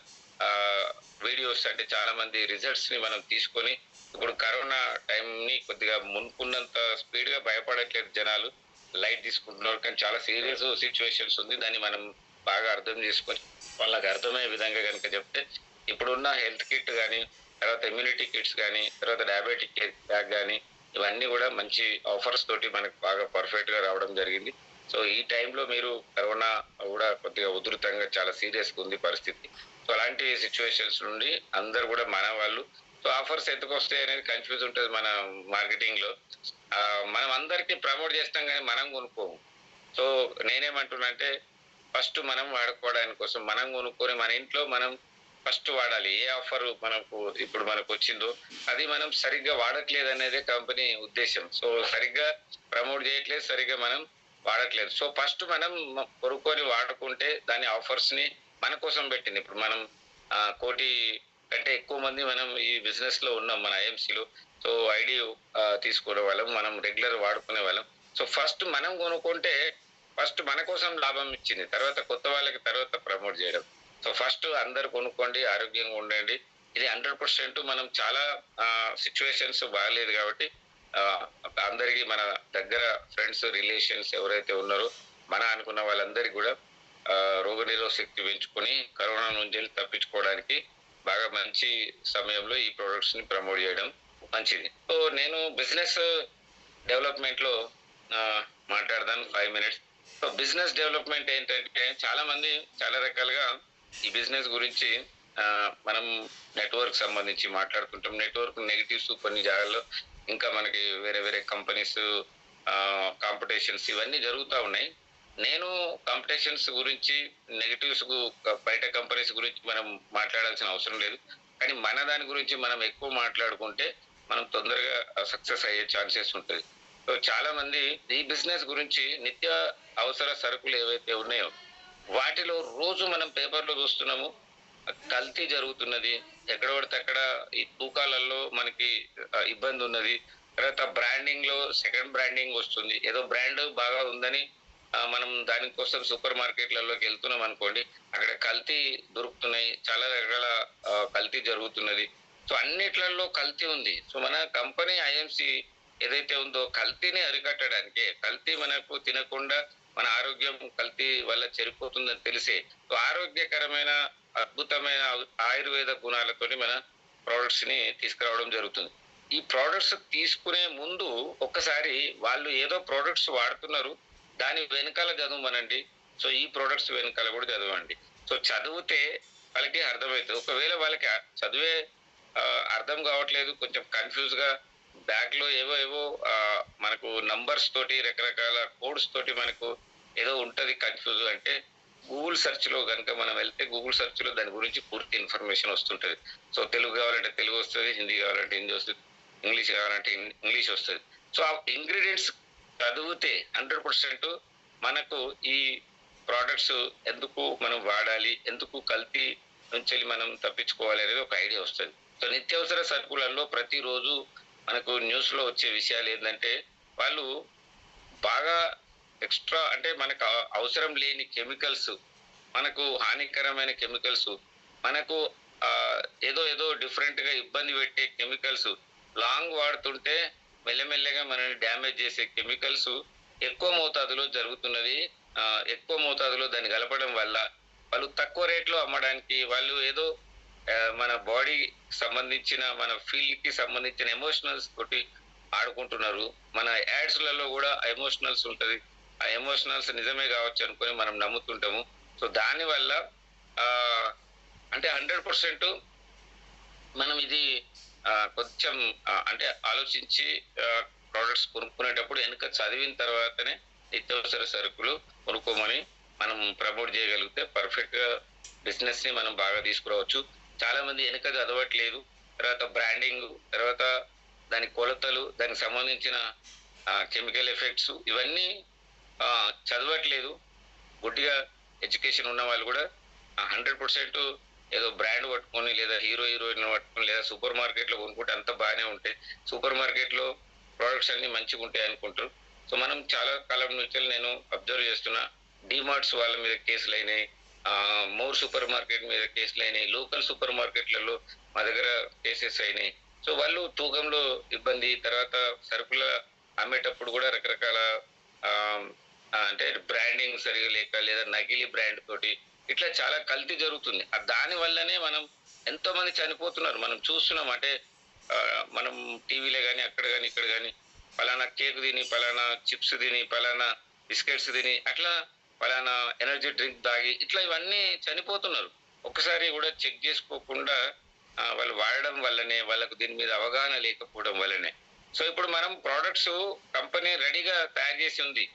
వీడియోస్ అంటే చాలా మంది రిజల్ట్స్ ని మనం తీసుకొని ఇప్పుడు కరోనా టైం ని కొద్దిగా మునుకున్నంత స్పీడ్ గా భయపడట్లేదు జనాలు, లైట్ తీసుకుంటున్నారు. కానీ చాలా సీరియస్ సిచ్యువేషన్స్ ఉంది. దాన్ని మనం బాగా అర్థం చేసుకొని వాళ్ళకి అర్థమయ్యే విధంగా కనుక చెప్తే ఇప్పుడున్న హెల్త్ కిట్ కానీ, తర్వాత ఇమ్యూనిటీ కిట్స్ కానీ, తర్వాత డయాబెటిక్ బ్యాగ్ కానీ ఇవన్నీ కూడా మంచి ఆఫర్స్ తోటి మనకు బాగా పర్ఫెక్ట్ గా రావడం జరిగింది. సో ఈ టైంలో మీరు కరోనా కూడా కొద్దిగా ఉధృతంగా చాలా సీరియస్ గా ఉంది పరిస్థితి. సో అలాంటి సిచ్యువేషన్స్ నుండి అందరు కూడా మన వాళ్ళు సో ఆఫర్స్ ఎందుకు వస్తాయి అనేది కన్ఫ్యూజ్ ఉంటుంది మన మార్కెటింగ్ లో. మనం అందరికీ ప్రమోట్ చేస్తాం కానీ మనం కొనుక్కోము. సో నేనేమంటున్నా అంటే ఫస్ట్ మనం వాడుకోవడానికి కోసం మనం కొనుక్కొని మన ఇంట్లో మనం ఫస్ట్ వాడాలి. ఏ ఆఫర్ మనకు వచ్చిందో అది మనం సరిగ్గా వాడట్లేదు అనేదే కంపెనీ ఉద్దేశం. సో సరిగ్గా ప్రమోట్ చేయట్లేదు, సరిగ్గా మనం వాడట్లేదు. సో ఫస్ట్ మనం కొనుక్కొని వాడుకుంటే దాని ఆఫర్స్ ని మన కోసం పెట్టింది. ఇప్పుడు మనం 1 కోటి కంటే ఎక్కువ మంది మనం ఈ బిజినెస్ లో ఉన్నాం మన ఐఎంసీలో. సో ఐడి తీసుకునే వాళ్ళం, మనం రెగ్యులర్ వాడుకునే వాళ్ళం. సో ఫస్ట్ మనం కొనుక్కుంటే ఫస్ట్ మన కోసం లాభం ఇచ్చింది, తర్వాత కొత్త వాళ్ళకి తర్వాత ప్రమోట్ చేయడం. సో ఫస్ట్ అందరు కొనుక్కోండి, ఆరోగ్యంగా ఉండండి. ఇది 100% మనం చాలా సిచ్యువేషన్స్ బాగాలేదు కాబట్టి అందరికి మన దగ్గర ఫ్రెండ్స్ రిలేషన్స్ ఎవరైతే ఉన్నారో మన అనుకున్న వాళ్ళందరికీ కూడా రోగనిరోధక శక్తి పెంచుకొని కరోనా నుంచి తప్పించుకోవడానికి బాగా మంచి సమయంలో ఈ ప్రొడక్ట్స్ ని ప్రమోట్ చేయడం మంచిది. సో నేను బిజినెస్ డెవలప్మెంట్ లో మాట్లాడదాను 5 minutes. సో బిజినెస్ డెవలప్మెంట్ ఏంటంటే చాలా మంది చాలా రకాలుగా ఈ బిజినెస్ గురించి మనం నెట్వర్క్ సంబంధించి మాట్లాడుకుంటాం. నెట్వర్క్ నెగిటివ్స్ కొన్ని జాగాల్లో ఇంకా మనకి వేరే కంపెనీస్ కాంపిటీషన్స్ ఇవన్నీ జరుగుతూ ఉన్నాయి. నేను కాంపిటీషన్స్ గురించి నెగిటివ్స్ బయట కంపెనీస్ గురించి మనం మాట్లాడాల్సిన అవసరం లేదు. కానీ మన దాని గురించి మనం ఎక్కువ మాట్లాడుకుంటే మనం తొందరగా సక్సెస్ అయ్యే ఛాన్సెస్ ఉంటుంది. సో చాలా మంది ఈ బిజినెస్ గురించి నిత్య అవసర సరుకులు ఏవైతే ఉన్నాయో వాటిలో రోజు మనం పేపర్లో చూస్తున్నాము కల్తీ జరుగుతున్నది. ఎక్కడ పడితే అక్కడ ఈ తూకాలలో మనకి ఇబ్బంది ఉన్నది. తర్వాత బ్రాండింగ్ లో సెకండ్ బ్రాండింగ్ వస్తుంది. ఏదో బ్రాండ్ బాగా ఉందని మనం దానికోసం సూపర్ మార్కెట్లలోకి వెళ్తున్నాం అనుకోండి, అక్కడ కల్తీ దొరుకుతున్నాయి, చాలా రకాల కల్తీ జరుగుతున్నది. సో అన్నిట్లలో కల్తీ ఉంది. సో మన కంపెనీ ఐఎంసి ఏదైతే ఉందో కల్తీని అరికట్టడానికి, కల్తీ మనకు తినకుండా మన ఆరోగ్యం కల్తీ వల్ల చెడిపోతుందని తెలిసే సో ఆరోగ్యకరమైన అద్భుతమైన ఆయుర్వేద గుణాలతోని మన ప్రొడక్ట్స్ ని తీసుకురావడం జరుగుతుంది. ఈ ప్రొడక్ట్స్ తీసుకునే ముందు ఒక్కసారి వాళ్ళు ఏదో ప్రొడక్ట్స్ వాడుతున్నారు, దాని వెనకాల చదవమనండి. సో ఈ ప్రొడక్ట్స్ వెనకాల కూడా చదవండి. సో చదివితే వాళ్ళకి అర్థమవుతుంది. ఒకవేళ వాళ్ళకి చదివే అర్థం కావట్లేదు, కొంచెం కన్ఫ్యూజ్ గా బ్యాక్ లో ఏవో ఏవో మనకు నంబర్స్ తోటి రకరకాల కోడ్స్ తోటి మనకు ఏదో ఉంటది కన్ఫ్యూజ్ అంటే, గూగుల్ సెర్చ్ లో కనుక మనం వెళ్తే గూగుల్ సెర్చ్ లో దాని గురించి పూర్తి ఇన్ఫర్మేషన్ వస్తుంటది. సో తెలుగు కావాలంటే తెలుగు వస్తుంది, హిందీ కావాలంటే హిందీ వస్తుంది, ఇంగ్లీష్ కావాలంటే ఇంగ్లీష్ వస్తుంది. సో ఆ ఇంగ్రీడియంట్స్ చదివితే 100% మనకు ఈ ప్రోడక్ట్స్ ఎందుకు మనం వాడాలి, ఎందుకు కల్తీ నుంచి మనం తప్పించుకోవాలి అనేది ఒక ఐడియా వస్తుంది. సో నిత్యావసర సరుకులలో ప్రతిరోజు మనకు న్యూస్ లో వచ్చే విషయాలు ఏంటంటే, వాళ్ళు బాగా ఎక్స్ట్రా అంటే మనకు అవసరం లేని కెమికల్స్, మనకు హానికరమైన కెమికల్స్, మనకు ఏదో ఏదో డిఫరెంట్ గా ఇబ్బంది పెట్టే కెమికల్స్ లాంగ్ వాడుతుంటే మెల్లమెల్లగా మనల్ని డ్యామేజ్ చేసే కెమికల్స్ ఎక్కువ మోతాదులో జరుగుతున్నది. ఎక్కువ మోతాదులో దాన్ని కలపడం వల్ల వాళ్ళు తక్కువ రేట్లో అమ్మడానికి, వాళ్ళు ఏదో మన బాడీ సంబంధించిన మన ఫీల్డ్ కి సంబంధించిన ఎమోషనల్స్ తోటి ఆడుకుంటున్నారు. మన యాడ్స్ లలో కూడా ఎమోషనల్స్ ఉంటది, ఆ ఎమోషనల్స్ నిజమే కావచ్చు అనుకొని మనం నమ్ముతుంటాము. సో దాని వల్ల అంటే 100% మనం ఇది కొంచెం అంటే ఆలోచించి ప్రోడక్ట్స్ కొనుక్కునేటప్పుడు వెనుక చదివిన తర్వాతనే నిత్యావసర సరుకులు కొనుక్కోమని మనం ప్రమోట్ చేయగలిగితే పర్ఫెక్ట్ గా బిజినెస్ ని మనం బాగా తీసుకురావచ్చు. చాలా మంది వెనుక చదవట్లేదు, తర్వాత బ్రాండింగ్, తర్వాత దాని కొలతలు, దానికి సంబంధించిన కెమికల్ ఎఫెక్ట్స్ ఇవన్నీ చదవట్లేదు. గుడ్డిగా ఎడ్యుకేషన్ ఉన్న వాళ్ళు కూడా 100% ఏదో బ్రాండ్ పట్టుకొని లేదా హీరోయిన్ పట్టుకొని లేదా సూపర్ మార్కెట్ లో కొనుక్కుంటే అంత బాగానే ఉంటాయి, సూపర్ మార్కెట్ లో ప్రోడక్ట్స్ అన్ని మంచిగా ఉంటాయి అనుకుంటారు. సో మనం చాలా కాలం నుంచి నేను అబ్జర్వ్ చేస్తున్నా, డిమార్ట్స్ వాళ్ళ మీద కేసులు అయినాయి, మోర్ సూపర్ మార్కెట్ మీద కేసులు అయినాయి, లోకల్ సూపర్ మార్కెట్లలో మా దగ్గర కేసెస్ అయినాయి. సో వాళ్ళు తూకంలో ఇబ్బంది, తర్వాత సరుకుల అమ్మేటప్పుడు కూడా రకరకాల అంటే బ్రాండింగ్ సరిగా లేక లేదా నకిలీ బ్రాండ్ తోటి ఇట్లా చాలా కల్తీ జరుగుతుంది. దాని వల్లనే మనం ఎంతో మంది చనిపోతున్నారు, మనం చూస్తున్నాం. అంటే మనం టీవీలో కానీ అక్కడ కానీ ఇక్కడ కానీ పలానా కేక్ తిని, పలానా చిప్స్ తిని, పలానా బిస్కెట్స్ తిని, అట్లా పలానా ఎనర్జీ డ్రింక్ తాగి ఇట్లా ఇవన్నీ చనిపోతున్నారు. ఒక్కసారి కూడా చెక్ చేసుకోకుండా వాళ్ళు వాడడం వల్లనే, వాళ్ళకు దీని మీద అవగాహన లేకపోవడం వల్లనే. సో ఇప్పుడు మనం ప్రోడక్ట్స్ కంపెనీ రెడీగా తయారు చేసి ఉంది,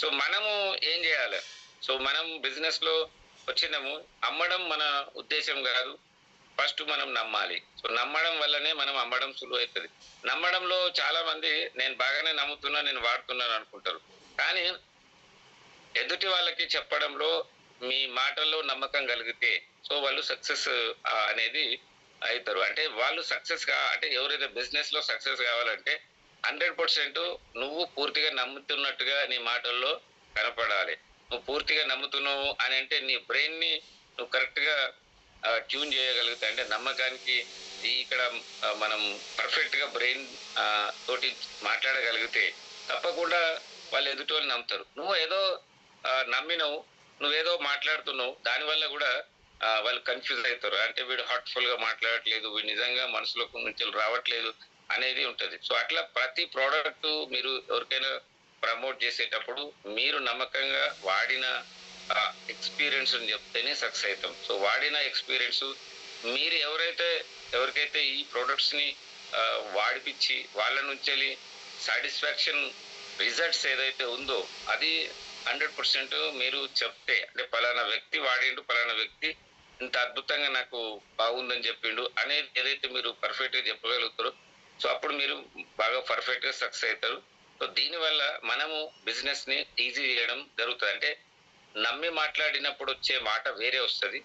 సో మనము ఏం చేయాలి? సో మనం బిజినెస్ లో వచ్చినాము, అమ్మడం మన ఉద్దేశం కాదు, ఫస్ట్ మనం నమ్మాలి. సో నమ్మడం వల్లనే మనం అమ్మడం సులువు అవుతుంది. నమ్మడంలో చాలా మంది నేను బాగానే నమ్ముతున్నా, నేను వాడుతున్నాను అనుకుంటారు, కానీ ఎదుటి వాళ్ళకి చెప్పడంలో మీ మాటల్లో నమ్మకం కలిగితే సో వాళ్ళు సక్సెస్ అనేది అవుతారు. అంటే వాళ్ళు సక్సెస్ అంటే ఎవరైతే బిజినెస్ లో సక్సెస్ కావాలంటే 100% నువ్వు పూర్తిగా నమ్ముతున్నట్టుగా నీ మాటల్లో కనపడాలి. నువ్వు పూర్తిగా నమ్ముతున్నావు అని అంటే నీ బ్రెయిన్ ని నువ్వు కరెక్ట్ గా ట్యూన్ చేయగలిగితే, అంటే నమ్మకానికి ఇక్కడ మనం పర్ఫెక్ట్ గా బ్రెయిన్ తోటి మాట్లాడగలిగితే తప్పకుండా వాళ్ళు ఎదుటి వాళ్ళు నమ్ముతారు. నువ్వు ఏదో నమ్మినవు, నువ్వేదో మాట్లాడుతున్నావు, దానివల్ల కూడా వాళ్ళు కన్ఫ్యూజ్ అవుతారు. అంటే వీడు హార్ట్ఫుల్ గా మాట్లాడట్లేదు, వీడు నిజంగా మనసులోకి నుంచి రావట్లేదు అనేది ఉంటది. సో అట్లా ప్రతి ప్రోడక్ట్ మీరు ఎవరికైనా ప్రమోట్ చేసేటప్పుడు మీరు నమ్మకంగా వాడిన ఎక్స్పీరియన్స్ చెప్తేనే సక్సెస్ అవుతాం. సో వాడిన ఎక్స్పీరియన్స్ మీరు ఎవరికైతే ఈ ప్రొడక్ట్స్ ని వాడిపించి వాళ్ళ నుంచి సాటిస్ఫాక్షన్ రిజల్ట్స్ ఏదైతే ఉందో అది 100% మీరు చెప్తే, అంటే పలానా వ్యక్తి వాడిండు, పలానా వ్యక్తి ఇంత అద్భుతంగా నాకు బాగుందని చెప్పిండు అనేది ఏదైతే మీరు పర్ఫెక్ట్ గా చెప్పగలుగుతారో సో అప్పుడు మీరు బాగా పర్ఫెక్ట్ గా సక్సెస్ అవుతారు. సో దీనివల్ల మనము బిజినెస్ ని ఈజీ చేయడం జరుగుతుంది. అంటే నమ్మి మాట్లాడినప్పుడు వచ్చే మాట వేరే వస్తుంది,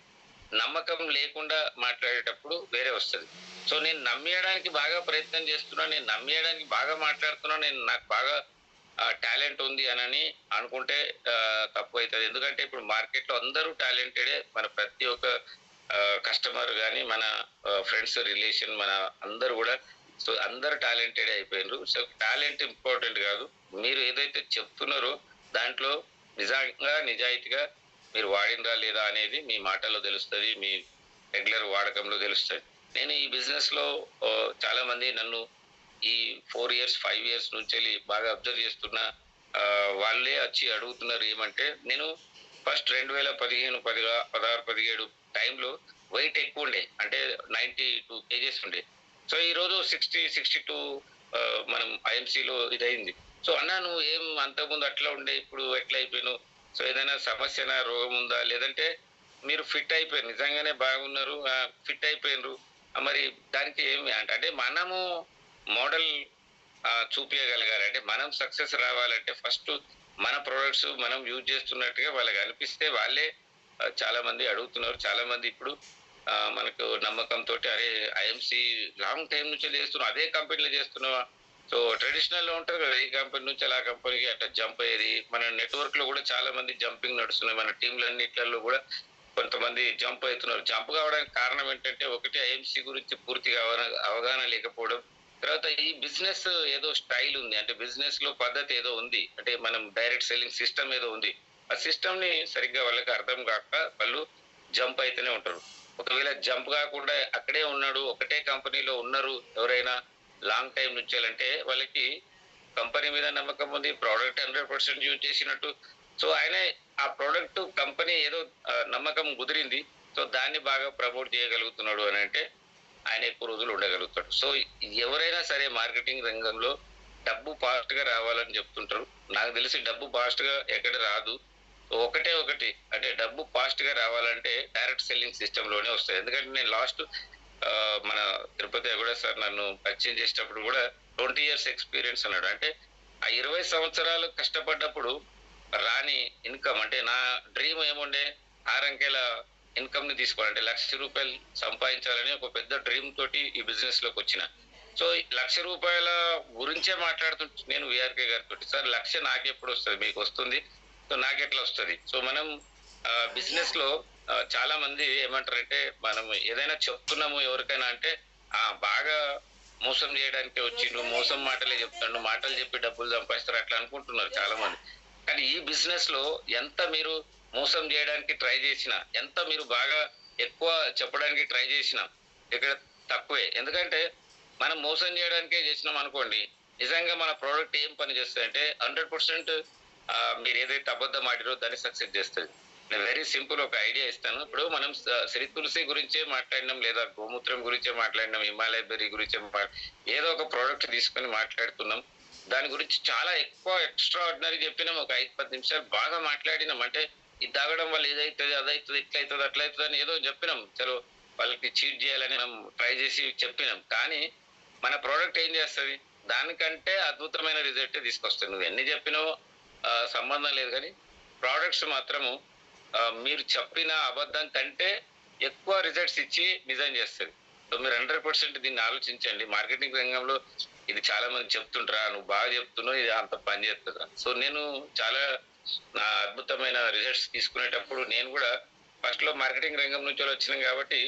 నమ్మకం లేకుండా మాట్లాడేటప్పుడు వేరే వస్తుంది. సో నేను నమ్మేయడానికి బాగా ప్రయత్నం చేస్తున్నా, నేను నమ్మేయడానికి బాగా మాట్లాడుతున్నా, నేను నాకు బాగా టాలెంట్ ఉంది అని అనుకుంటే తప్పు అవుతుంది. ఎందుకంటే ఇప్పుడు మార్కెట్ లో అందరూ టాలెంటెడే, మన ప్రతి ఒక్క కస్టమర్ కానీ మన ఫ్రెండ్స్ రిలేషన్ మన అందరు కూడా సో అందరు టాలెంటెడ్ అయిపోయినారు. సో టాలెంట్ ఇంపార్టెంట్ కాదు, మీరు ఏదైతే చెప్తున్నారో దాంట్లో నిజంగా నిజాయితీగా మీరు వాడినరా లేదా అనేది మీ మాటల్లో తెలుస్తుంది, మీ రెగ్యులర్ వాడకంలో తెలుస్తుంది. నేను ఈ బిజినెస్ లో చాలా మంది నన్ను ఈ 4 years 5 years నుంచి బాగా అబ్జర్వ్ చేస్తున్నా. వాళ్ళే వచ్చి అడుగుతున్నారు ఏమంటే, నేను ఫస్ట్ 2015 16 17 టైంలో వెయిట్ ఎక్కువ ఉండే, అంటే 92 kgs ఉండే. సో ఈ రోజు 60 62 మనం ఐఎంసీలో ఇదైంది. సో అన్నా నువ్వు ఏం అంతకుముందు అట్లా ఉండే, ఇప్పుడు ఎట్లా అయిపోయినావు? సో ఏదైనా సమస్యనా, రోగం ఉందా, లేదంటే మీరు ఫిట్ అయిపోయారు, నిజంగానే బాగున్నారు, ఫిట్ అయిపోయినరు, మరి దానికి ఏమి అంటే మనము మోడల్ చూపించగలగాలి. అంటే మనం సక్సెస్ రావాలంటే ఫస్ట్ మన ప్రొడక్ట్స్ మనం యూజ్ చేస్తున్నట్టుగా వాళ్ళకి అనిపిస్తే వాళ్ళే చాలా మంది అడుగుతున్నారు. చాలా మంది ఇప్పుడు మనకు నమ్మకంతో అరే ఐఎంసీ లాంగ్ టైం నుంచి చేస్తున్నాం, అదే కంపెనీలో చేస్తున్నావా? సో ట్రెడిషనల్ లో ఉంటారు కదా, ఈ కంపెనీ నుంచి ఆ కంపెనీకి అట్లా జంప్ అయ్యేది. మన నెట్వర్క్ లో కూడా చాలా మంది జంపింగ్ నడుస్తున్నాయి. మన టీంలన్నిట్లలో కూడా కొంతమంది జంప్ అవుతున్నారు. జంప్ కావడానికి కారణం ఏంటంటే, ఒకటి ఐఎంసీ గురించి పూర్తిగా అవగాహన లేకపోవడం, తర్వాత ఈ బిజినెస్ ఏదో స్టైల్ ఉంది, అంటే బిజినెస్ లో పద్ధతి ఏదో ఉంది, అంటే మనం డైరెక్ట్ సెల్లింగ్ సిస్టమ్ ఏదో ఉంది. ఆ సిస్టమ్ ని సరిగ్గా వాళ్ళకి అర్థం కాక వాళ్ళు జంప్ అయితేనే ఉంటారు. ఒకవేళ జంప్ కాకుండా అక్కడే ఉన్నాడు, ఒకటే కంపెనీలో ఉన్నారు ఎవరైనా లాంగ్ టైం నుంచి అంటే, వాళ్ళకి కంపెనీ మీద నమ్మకం ఉంది, ప్రోడక్ట్ 100% యూజ్ చేసినట్టు. సో ఆయన ఆ ప్రోడక్ట్ కంపెనీ ఏదో నమ్మకం కుదిరింది, సో దాన్ని బాగా ప్రమోట్ చేయగలుగుతున్నాడు అని అంటే ఆయన ఎక్కువ రోజులు ఉండగలుగుతాడు. సో ఎవరైనా సరే మార్కెటింగ్ రంగంలో డబ్బు ఫాస్ట్ గా రావాలని చెప్తుంటారు. నాకు తెలిసి డబ్బు ఫాస్ట్ గా ఎక్కడ రాదు. ఒకటి అంటే డబ్బు ఫాస్ట్ గా రావాలంటే డైరెక్ట్ సెల్లింగ్ సిస్టమ్ లోనే వస్తాయి. ఎందుకంటే నేను లాస్ట్ మన తిరుపతి కూడా సార్ నన్ను పరిచయం చేసేటప్పుడు కూడా 20 years ఎక్స్పీరియన్స్ అన్నాడు. అంటే ఆ 20 సంవత్సరాలు కష్టపడ్డప్పుడు రాని ఇన్కమ్, అంటే నా డ్రీమ్ ఏముండే, 6 అంకెల ఇన్కమ్ ని తీసుకోవాలంటే ₹1,00,000 సంపాదించాలని ఒక పెద్ద డ్రీమ్ తోటి ఈ బిజినెస్ లోకి వచ్చిన. సో ₹1,00,000 గురించే మాట్లాడుతుంటే నేను విఆర్కే గారితో, సార్ 1,00,000 నాకెప్పుడు వస్తుంది, మీకు వస్తుంది, సో నాకెట్లా వస్తుంది? సో మనం బిజినెస్ లో చాలా మంది ఏమంటారంటే, మనం ఏదైనా చెప్తున్నాము ఎవరికైనా అంటే బాగా మోసం చేయడానికి వచ్చిండు, మోసం మాటలే చెప్తాడు, మాటలు చెప్పి డబ్బులు సంపాదిస్తారు అట్లా అనుకుంటున్నారు చాలా మంది. కానీ ఈ బిజినెస్ లో ఎంత మీరు మోసం చేయడానికి ట్రై చేసినా, ఎంత మీరు బాగా ఎక్కువ చెప్పడానికి ట్రై చేసినా ఇక్కడ తక్కువే. ఎందుకంటే మనం మోసం చేయడానికే చేసినాం అనుకోండి, నిజంగా మన ప్రోడక్ట్ ఏం పని చేస్తుంది అంటే 100% మీరు ఏదైతే అబద్ధం ఆడిరో దాన్ని సక్సెస్ చేస్తుంది. నేను వెరీ సింపుల్ ఒక ఐడియా ఇస్తాను. ఇప్పుడు మనం శ్రీ తులసి గురించే మాట్లాడినాం, లేదా గోమూత్రం గురించే మాట్లాడినాం, హిమాలయ బెర్రీ గురించే ఏదో ఒక ప్రోడక్ట్ తీసుకొని మాట్లాడుతున్నాం, దాని గురించి చాలా ఎక్కువ ఎక్స్ట్రా ఆర్డినరీ చెప్పినాం, ఒక 5-10 నిమిషాలు బాగా మాట్లాడినాం. అంటే ఇది తాగడం వల్ల ఏదైతుంది, అదైతుంది, ఇట్లయితుంది, అట్లయితుంది అని ఏదో చెప్పినాం. చలో వాళ్ళకి చీట్ చేయాలని మనం ట్రై చేసి చెప్పినాం. కానీ మన ప్రోడక్ట్ ఏం చేస్తుంది, దానికంటే అద్భుతమైన రిజల్ట్ తీసుకొస్తుంది. నువ్వు ఎన్ని చెప్పినావో సంబంధం లేదు, కానీ ప్రోడక్ట్స్ మాత్రము మీరు చెప్పిన అబద్ధం కంటే ఎక్కువ రిజల్ట్స్ ఇచ్చి నిజం చేస్తుంది. సో మీరు 100% దీన్ని ఆలోచించండి. మార్కెటింగ్ రంగంలో ఇది చాలా మంది చెప్తుంటారా, నువ్వు బాగా చెప్తున్నావు, ఇది అంత పని చేస్తుందా? సో నేను చాలా నా అద్భుతమైన రిజల్ట్స్ తీసుకునేటప్పుడు నేను కూడా ఫస్ట్ లో మార్కెటింగ్ రంగం నుంచి వచ్చినాం కాబట్టి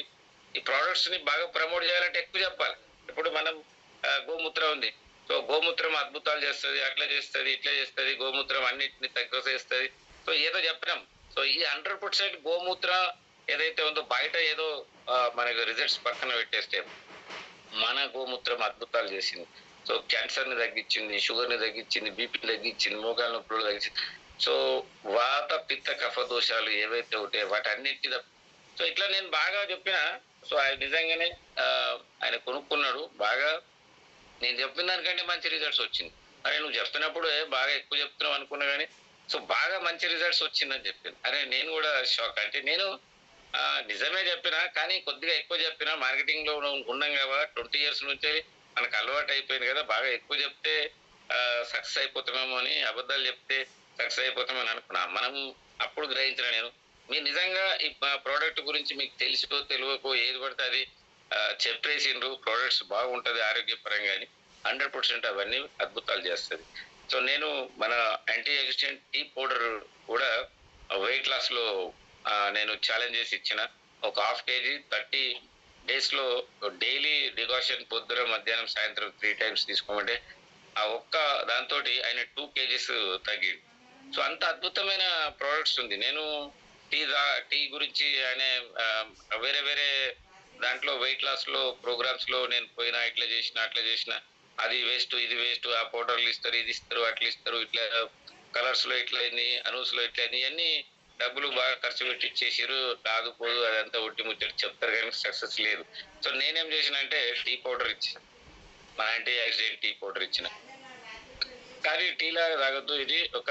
ఈ ప్రోడక్ట్స్ ని బాగా ప్రమోట్ చేయాలంటే ఎక్కువ చెప్పాలి. ఇప్పుడు మనం గోమూత్రం ఉంది, సో గోమూత్రం అద్భుతాలు చేస్తుంది, అట్లా చేస్తుంది, ఇట్లా చేస్తుంది, గోమూత్రం అన్నిటిని తక్కువ చేస్తుంది, సో ఏదో చెప్పినాం. సో ఈ 100% గోమూత్ర ఏదైతే ఉందో బయట ఏదో మనకు రిజల్ట్స్ పక్కన పెట్టేస్తే, మన గోమూత్రం అద్భుతాలు చేసింది. సో క్యాన్సర్ ని తగ్గించింది, షుగర్ ని తగ్గించింది, బీపీని తగ్గించింది, మోకాల నొప్పులు తగ్గించింది. సో వాత పిత్త కఫ దోషాలు ఏవైతే ఉంటాయో వాటన్నిటి. సో ఇట్లా నేను బాగా చెప్పిన, సో ఆయన నిజంగానే ఆయన కొనుక్కున్నాడు. బాగా నేను చెప్పిన దానికంటే మంచి రిజల్ట్స్ వచ్చింది. అరే నువ్వు చెప్తున్నప్పుడు బాగా ఎక్కువ చెప్తున్నావు అనుకున్నా, కానీ సో బాగా మంచి రిజల్ట్స్ వచ్చిందని చెప్పింది. అరే నేను కూడా షాక్. అంటే నేను నిజమే చెప్పినా, కానీ కొద్దిగా ఎక్కువ చెప్పినా. మార్కెటింగ్ లో ఉన్నాం కదా 20 years నుంచి, మనకు అలవాటు అయిపోయింది కదా, బాగా ఎక్కువ చెప్తే సక్సెస్ అయిపోతామేమో అని, అబద్ధాలు చెప్తే సక్సెస్ అయిపోతామని అనుకున్నా. మనం అప్పుడు గ్రహించిన నేను, మీరు నిజంగా ఈ ప్రోడక్ట్ గురించి మీకు తెలిసిపో తెలియకో ఏది పడితే అది చెప్పేసిండ్రు, ప్రోడక్ట్స్ బాగుంటది ఆరోగ్యపరంగా అని, 100% అవన్నీ అద్భుతాలు చేస్తుంది. సో నేను మన యాంటీ ఆక్సిడెంట్ టీ పౌడర్ కూడా వెయిట్ లాస్ లో నేను ఛాలెంజ్ చేసి ఇచ్చిన. ఒక 1/2 kg 30 days లో డైలీ డికాషన్ పొద్దున మధ్యాహ్నం సాయంత్రం 3 times తీసుకోమంటే ఆ ఒక్క దాంతో ఆయన 2 kgs తగ్గింది. సో అంత అద్భుతమైన ప్రోడక్ట్స్ ఉంది. నేను టీ గురించి అనే వేరే వేరే దాంట్లో వెయిట్ లాస్ లో ప్రోగ్రామ్స్ లో నేను పోయినా, ఇట్లా చేసిన అట్లా చేసిన, అది వేస్ట్ ఇది వేస్ట్, ఆ పౌడర్లు ఇస్తారు, ఇది ఇస్తారు, అట్లా ఇస్తారు, ఇట్లా కలర్స్ లో ఇట్లా అయింది, అనూస్ లో ఇట్లా అయింది, ఇవన్నీ డబ్బులు బాగా ఖర్చు పెట్టి ఇచ్చేసారు. కాదు పోదు అదంతా ఒట్టి ముచ్చటి చెప్తారు కానీ సక్సెస్ లేదు. సో నేనేం చేసిన అంటే టీ పౌడర్ ఇచ్చిన, మా యాంటీ ఆక్సిడెంట్ టీ పౌడర్ ఇచ్చిన. కానీ టీ లాగా తాగొద్దు, ఇది ఒక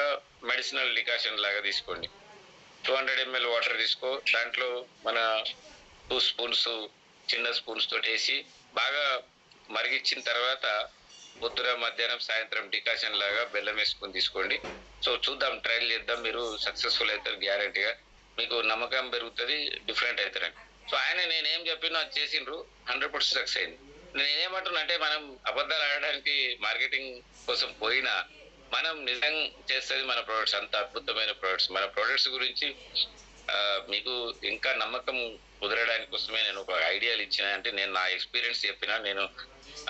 మెడిసినల్ డికాషన్ లాగా తీసుకోండి. 200 ml వాటర్ తీసుకో, దాంట్లో మన 2 స్పూన్స్ చిన్న స్పూన్స్ తోటి వేసి బాగా మరిగించిన తర్వాత పొద్దున మధ్యాహ్నం సాయంత్రం డికాషన్ లాగా బెల్లం వేసుకొని తీసుకోండి. సో చూద్దాం, ట్రయల్ చేద్దాం, మీరు సక్సెస్ఫుల్ అవుతారు గ్యారంటీగా, మీకు నమ్మకం పెరుగుతుంది, డిఫరెంట్ అవుతారండి. సో ఆయన నేనేం చెప్పినా అది చేసిండ్రు, 100% సక్సెస్ అయింది. నేనేమంటున్నా అంటే మనం అబద్ధాలు ఆడడానికి మార్కెటింగ్ కోసం పోయినా మనం నిజం చేస్తుంది మన ప్రొడక్ట్స్, అంత అద్భుతమైన ప్రొడక్ట్స్. మన ప్రొడక్ట్స్ గురించి మీకు ఇంకా నమ్మకం కుదరడానికి కోసమే నేను ఒక ఐడియాలు ఇచ్చిన, అంటే నేను నా ఎక్స్పీరియన్స్ చెప్పిన, నేను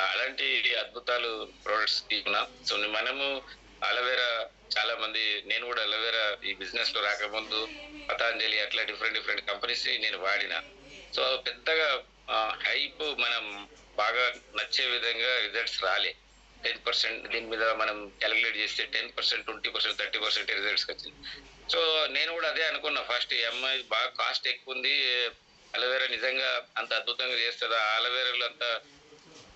అలాంటి అద్భుతాలు ప్రొడక్ట్స్ తీసుకున్నా. సో మనము అలోవెరా చాలా మంది, నేను కూడా అలోవెరా ఈ బిజినెస్ లో రాకముందు పతాంజలి అట్లా డిఫరెంట్ కంపెనీస్ నేను వాడిన. సో పెద్దగా హైప్ మనం బాగా నచ్చే విధంగా రిజల్ట్స్ రాలే. 10% దీని మీద మనం క్యాలిక్యులేట్ చేస్తే 10%, 20%, 30% రిజల్ట్స్ వచ్చింది. సో నేను కూడా అదే అనుకున్నా ఫస్ట్, ఎంఐ బాగా కాస్ట్ ఎక్కువ ఉంది, అలోవెరా నిజంగా అంత అద్భుతంగా చేస్తుందా, అలోవెరాలో అంత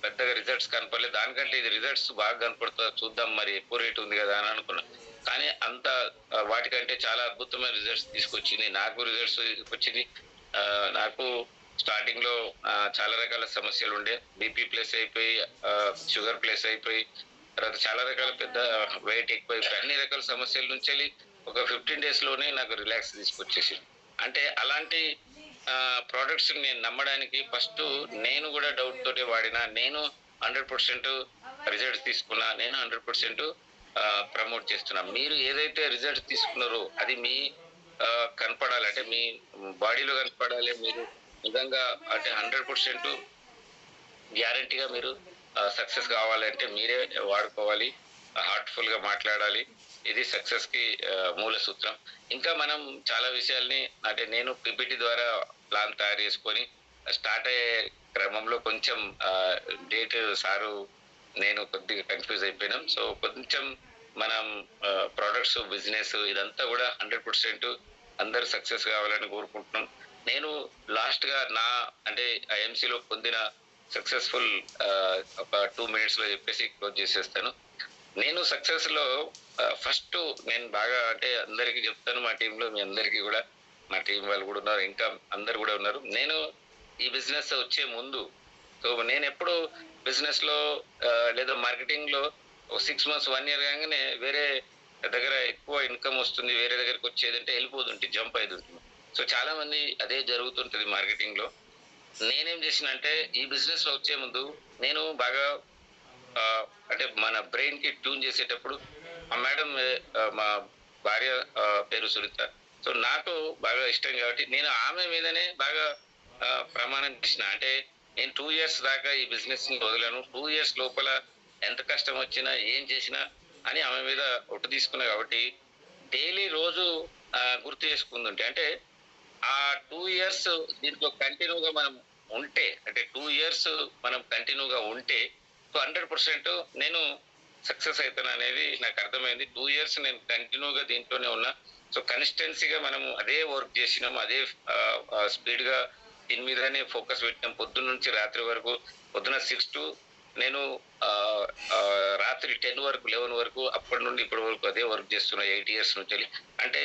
పెద్దగా రిజల్ట్స్ కనపడలేదు, దానికంటే ఇది రిజల్ట్స్ బాగా కనపడుతుందా చూద్దాం, మరి ఎక్కువ రేట్ ఉంది కదా అని అనుకున్నా. కానీ అంత వాటికంటే చాలా అద్భుతమైన రిజల్ట్స్ తీసుకొచ్చింది, నాకు రిజల్ట్స్ వచ్చింది. నాకు స్టార్టింగ్ లో చాలా రకాల సమస్యలు ఉండే, బీపీ ప్లస్ అయిపోయి, షుగర్ ప్లస్ అయిపోయి, తర్వాత చాలా రకాల పెద్ద వెయిట్ ఎక్కువైపోయి, అన్ని రకాల సమస్యల నుంచి ఒక 15 days లోనే నాకు రిలాక్స్ తీసుకొచ్చేసి. అంటే అలాంటి ప్రోడక్ట్స్ నేను నమ్మడానికి ఫస్ట్ నేను కూడా డౌట్ తోటి వాడినా, నేను 100% రిజల్ట్స్ తీసుకున్నా, నేను 100% ప్రమోట్ చేస్తున్నా. మీరు ఏదైతే రిజల్ట్స్ తీసుకున్నారో అది మీ కనపడాలి, అంటే మీ బాడీలో కనపడాలి. మీరు నిజంగా అంటే 100% గ్యారంటీగా మీరు సక్సెస్ కావాలంటే మీరే వాడుకోవాలి, హార్ట్ఫుల్ గా మాట్లాడాలి. ఇది సక్సెస్ కి మూల సూత్రం. ఇంకా మనం చాలా విషయాల్ని, అంటే నేను పిపిటి ద్వారా ప్లాన్ తయారు చేసుకొని స్టార్ట్ అయ్యే క్రమంలో కొంచెం డేట్ సారు నేను కొద్దిగా కన్ఫ్యూజ్ అయిపోయినాం. సో కొంచెం మనం ప్రొడక్ట్స్ బిజినెస్ ఇదంతా కూడా 100% అందరు సక్సెస్ కావాలని కోరుకుంటున్నాం. నేను లాస్ట్ గా నా అంటే ఐఎంసీలో పొందిన సక్సెస్ఫుల్ ఒక 2 minutes లో చెప్పేసి క్లోజ్ చేసేస్తాను. నేను సక్సెస్ లో ఫస్ట్ నేను బాగా అంటే అందరికీ చెప్తాను, మా టీంలో మీ అందరికీ కూడా, మా టీం వాళ్ళు కూడా ఉన్నారు, ఇంకా అందరు కూడా ఉన్నారు. నేను ఈ బిజినెస్ వచ్చే ముందు, సో నేను ఎప్పుడు బిజినెస్ లో లేదా మార్కెటింగ్ లో 6 months 1 year కాగానే వేరే దగ్గర ఎక్కువ ఇన్కమ్ వస్తుంది, వేరే దగ్గరకు వచ్చేదంటే వెళ్ళిపోతుంటుంది, జంప్ అవుతుంటుంది. సో చాలా మంది అదే జరుగుతుంటది మార్కెటింగ్ లో. నేనేం చేసిన అంటే ఈ బిజినెస్ లో వచ్చే ముందు నేను బాగా అంటే మన బ్రెయిన్ కి ట్యూన్ చేసేటప్పుడు, మా మేడం మా భార్య పేరు సునీత, సో నాకు బాగా ఇష్టం కాబట్టి నేను ఆమె మీదనే బాగా ప్రమాణం చేసిన. అంటే నేను 2 years దాకా ఈ బిజినెస్ ని వదలను, 2 years లోపల ఎంత కష్టం వచ్చినా ఏం చేసినా అని ఆమె మీద ఒట్టు తీసుకున్నా. కాబట్టి డైలీ రోజు గుర్తు చేసుకుంటుంటే, అంటే ఆ 2 years దీంట్లో కంటిన్యూగా మనం ఉంటే, అంటే 2 years మనం కంటిన్యూగా ఉంటే 100% నేను సక్సెస్ అవుతాను అనేది నాకు అర్థమైంది. 2 years నేను కంటిన్యూగా దీంట్లోనే ఉన్నా. సో కన్సిస్టెన్సీగా మనం అదే వర్క్ చేసినాం, అదే స్పీడ్ గా దీని మీదనే ఫోకస్ పెట్టినాం, పొద్దున్న నుంచి రాత్రి వరకు. పొద్దున 6 to నేను రాత్రి 10 వరకు 11 వరకు, అప్పటి నుండి ఇప్పటి వరకు అదే వర్క్ చేస్తున్నా 8 years నుంచి. అంటే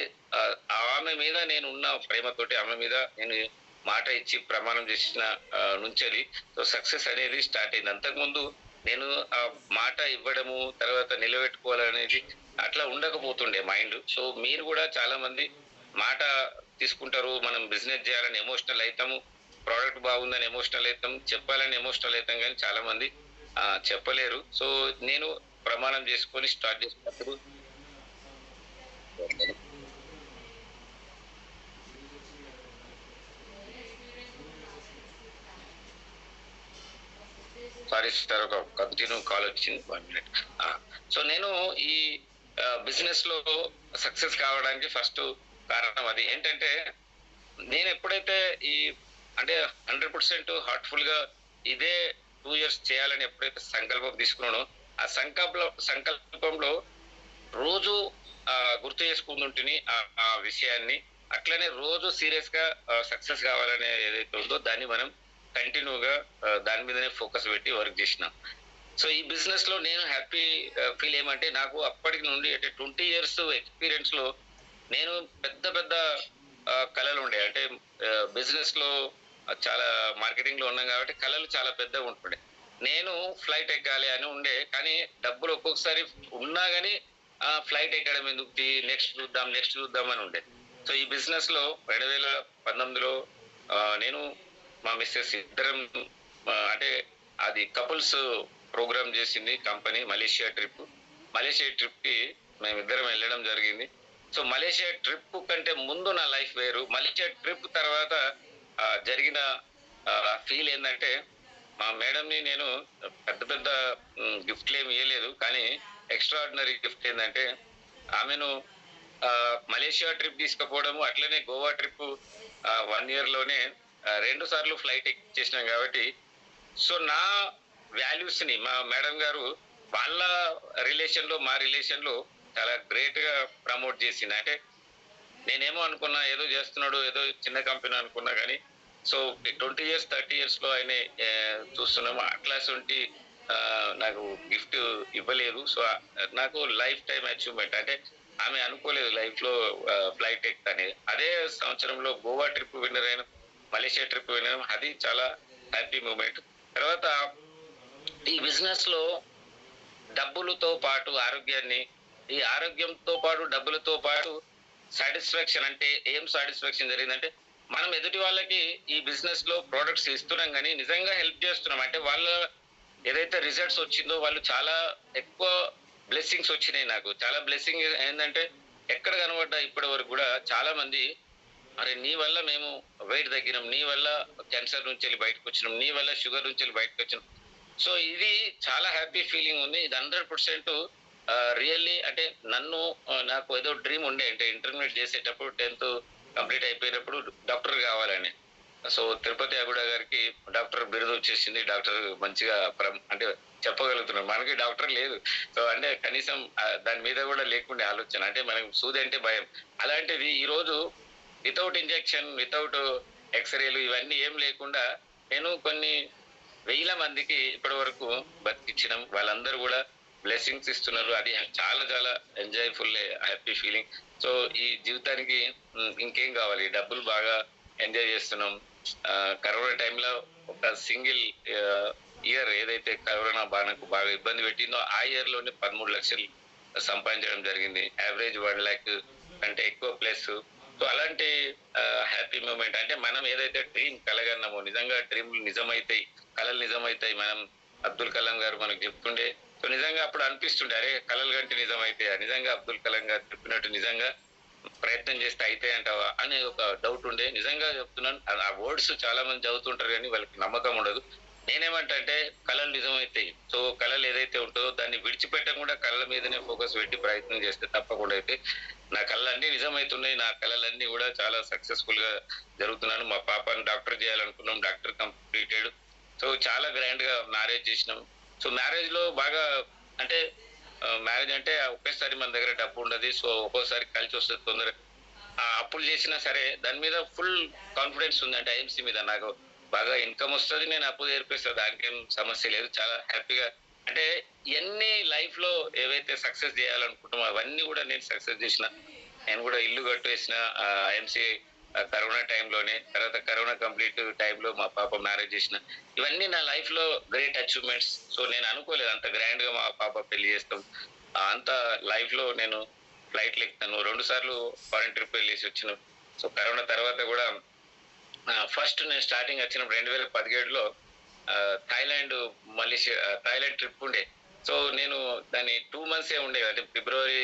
ఆమె మీద నేను ఉన్న ప్రేమతోటి, ఆమె మీద నేను మాట ఇచ్చి ప్రమాణం చేసిన నుంచి సో సక్సెస్ అనేది స్టార్ట్ అయింది. అంతకుముందు నేను ఆ మాట ఇవ్వడము, తర్వాత నిలబెట్టుకోవాలనేది అట్లా ఉండకపోతుండే మైండ్. సో మీరు కూడా చాలా మంది మాట తీసుకుంటారు, మనం బిజినెస్ చేయాలని ఎమోషనల్ అవుతాము, ప్రోడక్ట్ బాగుందని ఎమోషనల్ అవుతాం, చెప్పాలని ఎమోషనల్ అవుతాం, కానీ చాలా మంది చెప్పలేరు. సో నేను ప్రమాణం చేసుకొని స్టార్ట్ చేసినప్పుడు సారీ సార్, ఒక కంటిన్యూ కాల్ వచ్చింది, 1 minute. సో నేను ఈ బిజినెస్ లో సక్సెస్ కావడానికి ఫస్ట్ కారణం అది ఏంటంటే, నేను ఎప్పుడైతే ఈ అంటే 100% హార్ట్‌ఫుల్ గా ఇదే 2 ఇయర్స్ చేయాలని ఎప్పుడైతే సంకల్పం తీసుకున్నానో, ఆ సంకల్పంలో రోజు గుర్తు చేసుకుంటుంటిని ఆ విషయాన్ని. అట్లనే రోజు సీరియస్‌గా సక్సెస్ కావాలనే ఏదైతే ఉందో దాన్ని మనం కంటిన్యూగా దాని మీదనే ఫోకస్ పెట్టి వర్క్ చేసినాం. సో ఈ బిజినెస్‌లో నేను హ్యాపీ ఫీల్ ఏమంటే నాకు అప్పటికి నుండి అంటే 20 ఇయర్స్ ఎక్స్‌పీరియన్స్‌లో నేను పెద్ద పెద్ద కలలుండే. అంటే బిజినెస్‌లో చాలా మార్కెటింగ్‌లో ఉన్నాం కాబట్టి కలలు చాలా పెద్దగా ఉంటుండే. నేను ఫ్లైట్ ఎక్కాలి అని ఉండే. కానీ డబ్బులు ఒక్కొక్కసారి ఉన్నా గాని ఫ్లైట్ ఎక్కడం ఎందుకు నెక్స్ట్ చూద్దాం అని ఉండే. సో ఈ బిజినెస్‌లో 2019లో నేను మా మిసెస్ ఇద్దరం అంటే అది కపుల్స్ ప్రోగ్రామ్ చేసింది కంపెనీ మలేషియా ట్రిప్. మలేషియా ట్రిప్‌కి మేమిద్దరం వెళ్ళడం జరిగింది. సో మలేషియా ట్రిప్ కంటే ముందు నా లైఫ్ వేరు. మలేషియా ట్రిప్ తర్వాత జరిగిన ఫీల్ ఏందంటే మా మేడంని నేను పెద్ద పెద్ద గిఫ్ట్లు ఏమి ఇయ్యలేదు. కానీ ఎక్స్ట్రార్డినరీ గిఫ్ట్ ఏందంటే ఆమెను మలేషియా ట్రిప్ తీసుకుపోవడము, అట్లనే గోవా ట్రిప్ 1 ఇయర్ లోనే 2 సార్లు ఫ్లైట్ ఎక్కిచ్చేసినాం కాబట్టి సో నా వాల్యూస్ ని మా మేడం గారు వాళ్ళ రిలేషన్ లో మా రిలేషన్ లో చాలా గ్రేట్ గా ప్రమోట్ చేసింది. అంటే నేనేమో అనుకున్నా ఏదో చేస్తున్నాడు ఏదో చిన్న కంపెనీ అనుకున్నా కానీ సో 20 ఇయర్స్ 30 ఇయర్స్ లో ఆయన చూస్తున్నాము అట్లాంటి నాకు గిఫ్ట్ ఇవ్వలేదు. సో నాకు లైఫ్ టైం అచీవ్మెంట్. అంటే ఆమె అనుకోలేదు లైఫ్ లో ఫ్లైట్ ఎక్కుతానే. అదే సంవత్సరంలో గోవా ట్రిప్ విన్నర్ అయిన, మలేషియా ట్రిప్ విన్నర్, అది చాలా హ్యాపీ మూమెంట్. తర్వాత ఈ బిజినెస్ లో డబ్బులతో పాటు ఆరోగ్యాన్ని, ఈ ఆరోగ్యంతో పాటు డబ్బులతో పాటు సాటిస్ఫాక్షన్. అంటే ఏం సాటిస్ఫాక్షన్ జరిగిందంటే మనం ఎదుటి వాళ్ళకి ఈ బిజినెస్ లో ప్రొడక్ట్స్ ఇస్తున్నాం కానీ నిజంగా హెల్ప్ చేస్తున్నాం. అంటే వాళ్ళ ఏదైతే రిజల్ట్స్ వచ్చిందో వాళ్ళు చాలా ఎక్కువ బ్లెస్సింగ్స్ వచ్చినాయి. నాకు చాలా బ్లెస్సింగ్ ఏంటంటే ఎక్కడ కనబడ్డా ఇప్పటి వరకు కూడా చాలా మంది అరే నీ వల్ల మేము వెయిట్ తగ్గినాం, నీ వల్ల క్యాన్సర్ నుంచి వెళ్ళి బయటకు వచ్చినాం, నీ వల్ల షుగర్ నుంచి వెళ్ళి బయటకు వచ్చినాం. సో ఇది చాలా హ్యాపీ ఫీలింగ్ ఉంది. ఇది 100% రియల్లీ. అంటే నన్ను నాకు ఏదో డ్రీమ్ ఉండే. అంటే ఇంటర్మీడియట్ చేసేటప్పుడు 10th కంప్లీట్ అయిపోయినప్పుడు డాక్టర్ కావాలని. సో తిరుపతి అగుడ గారికి డాక్టర్ బిరుదు వచ్చేసింది. డాక్టర్ మంచిగా అంటే చెప్పగలుగుతున్నాం. మనకి డాక్టర్ లేదు. సో అంటే కనీసం దాని మీద కూడా లేకుండే ఆలోచన. అంటే మనకి సూది అంటే భయం. అలాంటిది ఈ రోజు వితౌట్ ఇంజెక్షన్, వితౌట్ ఎక్స్రేలు ఇవన్నీ ఏం లేకుండా నేను కొన్ని వేల మందికి ఇప్పటి వరకు బతికించడం, వాళ్ళందరూ కూడా బ్లెస్సింగ్స్ ఇస్తున్నారు. అది చాలా చాలా ఎంజాయ్ఫుల్, హ్యాపీ ఫీలింగ్. సో ఈ జీవితానికి ఇంకేం కావాలి? డబ్బులు బాగా ఎంజాయ్ చేస్తున్నాం. కరోనా టైంలో ఒక సింగిల్ ఇయర్ ఏదైతే కరోనా బాణకు బాగా ఇబ్బంది పెట్టిందో ఆ ఇయర్ లోనే 13 లక్షలు సంపాదించడం జరిగింది. యావరేజ్ 1 lakh కంటే ఎక్కువ ప్లస్. సో అలాంటి హ్యాపీ మూమెంట్. అంటే మనం ఏదైతే డ్రీమ్ కలగన్నామో నిజంగా డ్రీమ్లు నిజమైతాయి, కళలు నిజమైతాయి. మనం అబ్దుల్ కలాం గారు మనకు చెప్తుండే. సో నిజంగా అప్పుడు అనిపిస్తుండే అరే కళలు కంటే నిజమైతాయా, నిజంగా అబ్దుల్ కలాం గారు చెప్పినట్టు నిజంగా ప్రయత్నం చేస్తే అయితే అంటావా అనే ఒక డౌట్ ఉండే. నిజంగా చెప్తున్నాను, ఆ వర్డ్స్ చాలా మంది చదువుతుంటారు కానీ వాళ్ళకి నమ్మకం ఉండదు. నేనేమంటా అంటే కళలు నిజమైతాయి. సో కళలు ఏదైతే ఉంటుందో దాన్ని విడిచిపెట్టకుండా కళల మీదనే ఫోకస్ పెట్టి ప్రయత్నం చేస్తే తప్పకుండా అయితే నా కళలన్నీ నిజమైతున్నాయి. నా కళలన్నీ కూడా చాలా సక్సెస్ఫుల్ గా జరుగుతున్నాను. మా పాపని డాక్టర్ చేయాలనుకున్నాం, డాక్టర్ కంప్లీటెడ్. సో చాలా గ్రాండ్ గా మ్యారేజ్ చేసినాం. సో మ్యారేజ్ లో బాగా అంటే మ్యారేజ్ అంటే ఒకేసారి మన దగ్గర డబ్బు ఉండదు. సో ఒక్కోసారి కలిసి వస్తుంది తొందర. అప్పులు చేసినా సరే దాని మీద ఫుల్ కాన్ఫిడెన్స్ ఉంది. అంటే ఐఎంసీ మీద నాకు బాగా ఇన్కమ్ వస్తుంది, నేను అప్పు తీర్పిస్తాను, దానికి ఏం సమస్య లేదు. చాలా హ్యాపీగా. అంటే ఇవన్నీ లైఫ్ లో ఏవైతే సక్సెస్ చేయాలనుకుంటున్నామో అవన్నీ కూడా నేను సక్సెస్ చేసిన. నేను కూడా ఇల్లు కట్టేసిన ఐఎంసీ కరోనా టైంలోనే. తర్వాత కరోనా కంప్లీట్ టైంలో మా పాప మ్యారేజ్ చేసిన. ఇవన్నీ నా లైఫ్ లో గ్రేట్ అచీవ్మెంట్స్. సో నేను అనుకోలేదు అంత గ్రాండ్ గా మా పాప పెళ్లి చేస్తాం. అంత లైఫ్ లో నేను ఫ్లైట్లు ఎక్కుతాను. 2 సార్లు ఫారెన్ ట్రిప్ వెళ్ళేసి వచ్చినాను. సో కరోనా తర్వాత కూడా ఫస్ట్ నేను స్టార్టింగ్ వచ్చినప్పుడు 2017లో థాయిలాండ్, మలేషియా, థాయిలాండ్ ట్రిప్ ఉండే. సో నేను దాన్ని 2 months ఉండే. అంటే ఫిబ్రవరి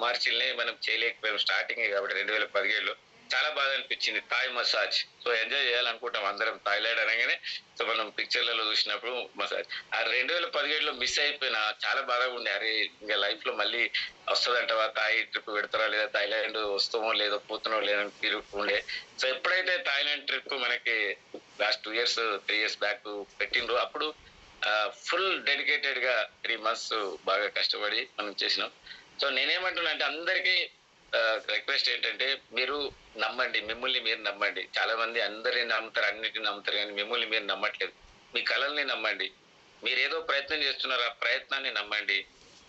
మార్చిలోనే మనం చేయలేకపోయాం స్టార్టింగ్ కాబట్టి 2017లో. చాలా బాధ అనిపించింది. Thai massage. సో ఎంజాయ్ చేయాలనుకుంటాం అందరం థాయిలాండ్ అనగానే. సో మనం పిక్చర్లలో చూసినప్పుడు మసాజ్. ఆ 2017లో మిస్ అయిపోయినా చాలా బాధగా ఉండే. అరే ఇంకా లైఫ్ లో మళ్ళీ వస్తుందంటవా, థాయ్ ట్రిప్ పెడతారా లేదా, థాయిలాండ్ వస్తామో లేదో పోతామో లేదో తిరుగుతుండే. సో ఎప్పుడైతే థాయిలాండ్ ట్రిప్ మనకి లాస్ట్ 2 ఇయర్స్ 3 ఇయర్స్ బ్యాక్ పెట్టిండ్రు, అప్పుడు ఫుల్ డెడికేటెడ్ గా 3 months బాగా కష్టపడి మనం చేసినాం. సో నేనేమంటున్నా అంటే అందరికీ రిక్వెస్ట్ ఏంటంటే, మీరు నమ్మండి, మిమ్మల్ని మీరు నమ్మండి. చాలా మంది అందరిని నమ్ముతారు, అన్నిటిని నమ్ముతారు, కానీ మిమ్మల్ని మీరు నమ్మట్లేదు. మీ కళల్ని నమ్మండి. మీరు ఏదో ప్రయత్నం చేస్తున్నారు, ఆ ప్రయత్నాన్ని నమ్మండి.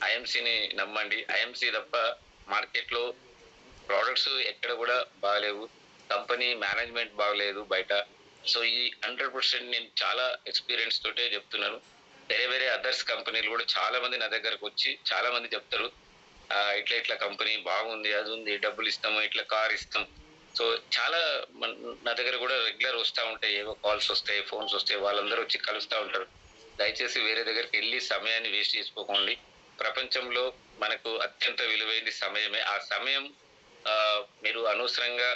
ఐఎంసీని నమ్మండి. ఐఎంసీ తప్ప మార్కెట్ లో ప్రోడక్ట్స్ ఎక్కడ కూడా బాగలేవు, కంపెనీ మేనేజ్మెంట్ బాగలేదు బయట. సో ఈ 100% నేను చాలా ఎక్స్పీరియన్స్ తోటే చెప్తున్నాను. వేరే వేరే అదర్స్ కంపెనీలు కూడా చాలా మంది నా దగ్గరకు వచ్చి చాలా మంది చెప్తారు, ఇట్లా ఇట్లా కంపెనీ బాగుంది, అది ఉంది, డబ్బులు ఇస్తాము, ఇట్లా కార్ ఇస్తాం. సో చాలా నా దగ్గర కూడా రెగ్యులర్ వస్తూ ఉంటాయి, ఏవో కాల్స్ వస్తాయి, ఫోన్స్ వస్తాయి, వాళ్ళందరూ వచ్చి కలుస్తూ ఉంటారు. దయచేసి వేరే దగ్గరికి వెళ్ళి సమయాన్ని వేస్ట్ చేసుకోకండి. ప్రపంచంలో మనకు అత్యంత విలువైన సమయమే. ఆ సమయం మీరు అనవసరంగా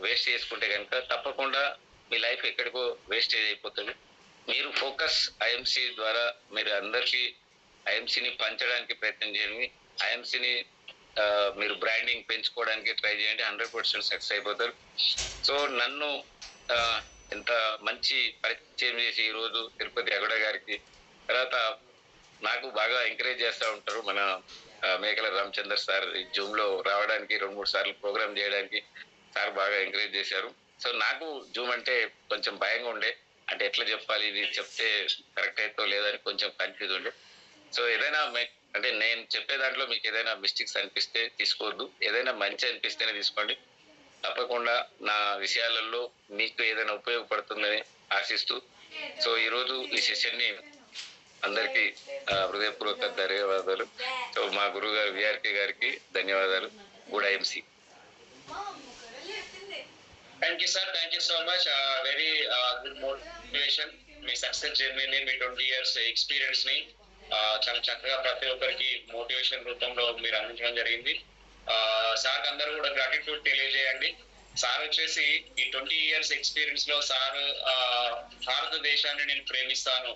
వేస్ట్ చేసుకుంటే కనుక తప్పకుండా మీ లైఫ్ ఎక్కడికో వేస్టేజ్ అయిపోతుంది. మీరు ఫోకస్ ఐఎంసీ ద్వారా మీరు అందరికీ ఐఎంసీని పంచడానికి ప్రయత్నం చేయండి. ఐఎంసీని మీరు బ్రాండింగ్ పెంచుకోవడానికి ట్రై చేయండి. 100% సక్సెస్ అయిపోతారు. సో నన్ను ఎంత మంచి పరిచయం చేసి ఈరోజు తిరుపతి అగడ గారికి, తర్వాత నాకు బాగా ఎంకరేజ్ చేస్తూ ఉంటారు మన మేకల రామచందర్ సార్. జూమ్ లో రావడానికి 2-3 సార్లు ప్రోగ్రామ్ చేయడానికి సార్ బాగా ఎంకరేజ్ చేశారు. సో నాకు జూమ్ అంటే కొంచెం భయంగా ఉండే, అంటే ఎట్లా చెప్పాలి, ఇది చెప్తే కరెక్ట్ అవుతో లేదని కొంచెం కన్ఫ్యూజ్ ఉండే. సో ఏదైనా అంటే నేను చెప్పే దాంట్లో మీకు ఏదైనా మిస్టేక్స్ అనిపిస్తే తీసుకోవద్దు, ఏదైనా మంచి అనిపిస్తేనే తీసుకోండి. తప్పకుండా నా విషయాలలో మీకు ఏదైనా ఉపయోగపడుతుందని ఆశిస్తూ, సో ఈరోజు ఈ సెషన్ని అందరికీ హృదయపూర్వక ధన్యవాదాలు. సో మా గురువు గారు విఆర్కే గారికి ధన్యవాదాలు. Good IMC. Thank you sir, thank you so much. Very good motivation. మీ సక్సెస్ జర్నీని, మీ 20 years ఎక్స్పీరియన్స్ ని చాలా చక్కగా ప్రతి ఒక్కరికి మోటివేషన్ రూపంలో మీరు అందించడం జరిగింది. సార్ అందరూ కూడా గ్రాటిట్యూడ్ తెలియజేయండి. సార్ వచ్చేసి ఈ 20 years ఎక్స్పీరియన్స్ లో సార్ భారతదేశాన్ని నేను ప్రేమిస్తాను,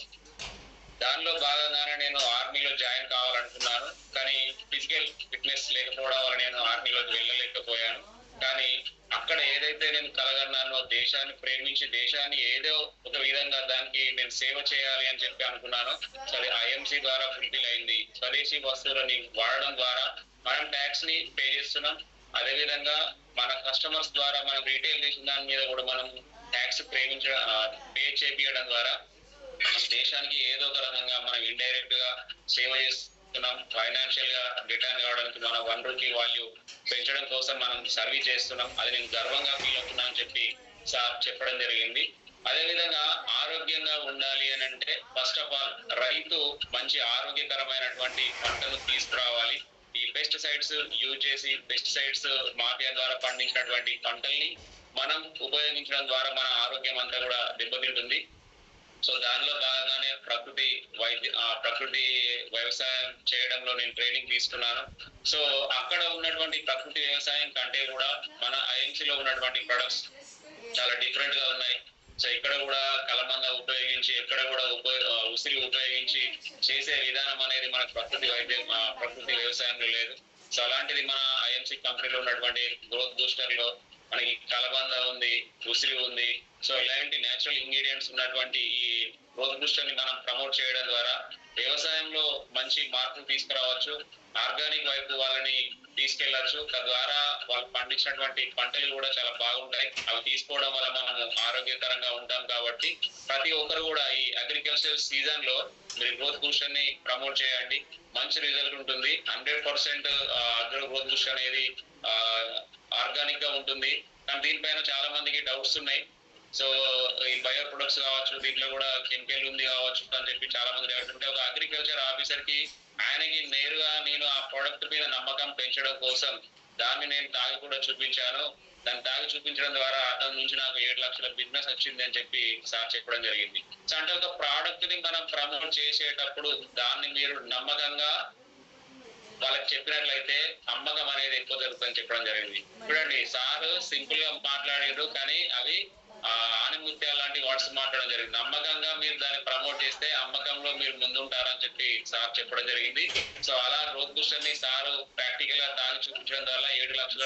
దానిలో భాగంగానే నేను ఆర్మీలో జాయిన్ కావాలనుకున్నాను, కానీ ఫిజికల్ ఫిట్నెస్ లేకపోవడం వల్ల నేను ఆర్మీలోకి వెళ్ళలేకపోయాను. కానీ అక్కడ ఏదైతే నేను కలగన్నానో, దేశాన్ని ప్రేమించి దేశాన్ని ఏదో ఒక విధంగా దానికి నేను సేవ చేయాలి అని చెప్పి అనుకున్నాను. సో అది ఐఎంసీ ద్వారా ఫుల్ఫిల్ అయింది. స్వదేశీ వస్తువులని వాడడం ద్వారా మనం ట్యాక్స్ ని పే చేస్తున్నాం. అదేవిధంగా మన కస్టమర్స్ ద్వారా మనం రీటైల్ చేసిన దాని మీద కూడా మనం ట్యాక్స్ పే చేపించడం ద్వారా మన దేశానికి ఏదో ఒక రకంగా మనం ఇండైరెక్ట్ గా సేవ చేస్తున్నాం. ఫైనాన్షియల్ గా రిటర్న్ కావడానికి మన 1 రూపీ వాల్యూ పెంచడం కోసం మనం సర్వీస్ చేస్తున్నాం. అది నేను గర్వంగా ఫీల్ అవుతున్నా అని చెప్పి సార్ చెప్పడం జరిగింది. అదేవిధంగా ఆరోగ్యంగా ఉండాలి అని అంటే ఫస్ట్ ఆఫ్ ఆల్ రైతు మంచి ఆరోగ్యకరమైనటువంటి పంటలు తీసుకురావాలి. ఈ పెస్టిసైడ్స్ యూజ్ చేసి పెస్టిసైడ్స్ మాఫియా ద్వారా పండించినటువంటి పంటల్ని మనం ఉపయోగించడం ద్వారా మన ఆరోగ్యం అంతా కూడా దెబ్బతింటుంది. సో దానిలో భాగంగానే ప్రకృతి వ్యవసాయం చేయడంలో నేను ట్రైనింగ్ తీసుకున్నాను. సో అక్కడ ఉన్నటువంటి ప్రకృతి వ్యవసాయం కంటే కూడా మన ఐఎంసీలో ఉన్నటువంటి ప్రొడక్ట్స్ చాలా డిఫరెంట్ గా ఉన్నాయి. సో ఇక్కడ కూడా కలమంద ఉపయోగించి, ఎక్కడ కూడా ఉసిరి ఉపయోగించి చేసే విధానం అనేది మన ప్రకృతి వ్యవసాయంలో లేదు. సో అలాంటిది మన ఐఎంసీ కంపెనీలో ఉన్నటువంటి గ్రోత్ బూస్టర్ లో మనకి కలబంద ఉంది, ఉసిరి ఉంది. సో ఇలాంటి నేచురల్ ఇంగ్రీడియంట్స్ ఉన్నటువంటి ఈ గ్రోత్ బూస్టర్ ని మనం ప్రమోట్ చేయడం ద్వారా వ్యవసాయంలో మంచి మార్పులు తీసుకురావచ్చు, ఆర్గానిక్ వైపు వాళ్ళని తీసుకెళ్లొచ్చు. తద్వారా వాళ్ళు పండించినటువంటి పంటలు కూడా చాలా బాగుంటాయి. అవి తీసుకోవడం వల్ల మనం ఆరోగ్యకరంగా ఉంటాం. కాబట్టి ప్రతి ఒక్కరు కూడా ఈ అగ్రికల్చర్ సీజన్ లో మీరు గ్రోత్ బూస్టర్ ని ప్రమోట్ చేయండి, మంచి రిజల్ట్ ఉంటుంది. 100% అగ్రో గ్రోత్ బూస్టర్ అనేది ఆర్గానిక్ గా ఉంటుంది. కానీ దీనిపైన చాలా మందికి డౌట్స్ ఉన్నాయి. సో ఈ బయో ప్రొడక్ట్స్ కావచ్చు, దీంట్లో కూడా కెమికల్ ఉంది కావచ్చు అని చెప్పి చాలా మంది డౌట్ ఉంటే, ఒక అగ్రికల్చర్ ఆఫీసర్ కి ఆయనకి నేరుగా నేను ఆ ప్రొడక్ట్ మీద నమ్మకం పెంచడం కోసం దాన్ని నేను తాగి కూడా చూపించాను. దాన్ని తాగి చూపించడం ద్వారా అతని నుంచి నాకు 7 లక్షల బిజినెస్ వచ్చింది అని చెప్పి సార్ చెప్పడం జరిగింది. సో అంటే ఒక ప్రోడక్ట్ ని మనం ప్రమోట్ చేసేటప్పుడు దాన్ని మీరు నమ్మకంగా వాళ్ళకి చెప్పినట్లయితే అమ్మకం అనేది ఎక్కువ జరుగుతుందని చెప్పడం జరిగింది. చూడండి, సార్ సింపుల్ గా మాట్లాడారు, కానీ అవి ఆనిముత్యాలు లాంటి వర్డ్స్ మాట్లాడడం జరిగింది. నమ్మకంగా మీరు దాన్ని ప్రమోట్ చేస్తే అమ్మకంలో మీరు ముందుంటారని చెప్పి సార్ చెప్పడం జరిగింది. సో అలా గ్రోత్ బూస్టర్ ని సార్ ప్రాక్టికల్ గా తాగి చూపించడం వల్ల 7 లక్షల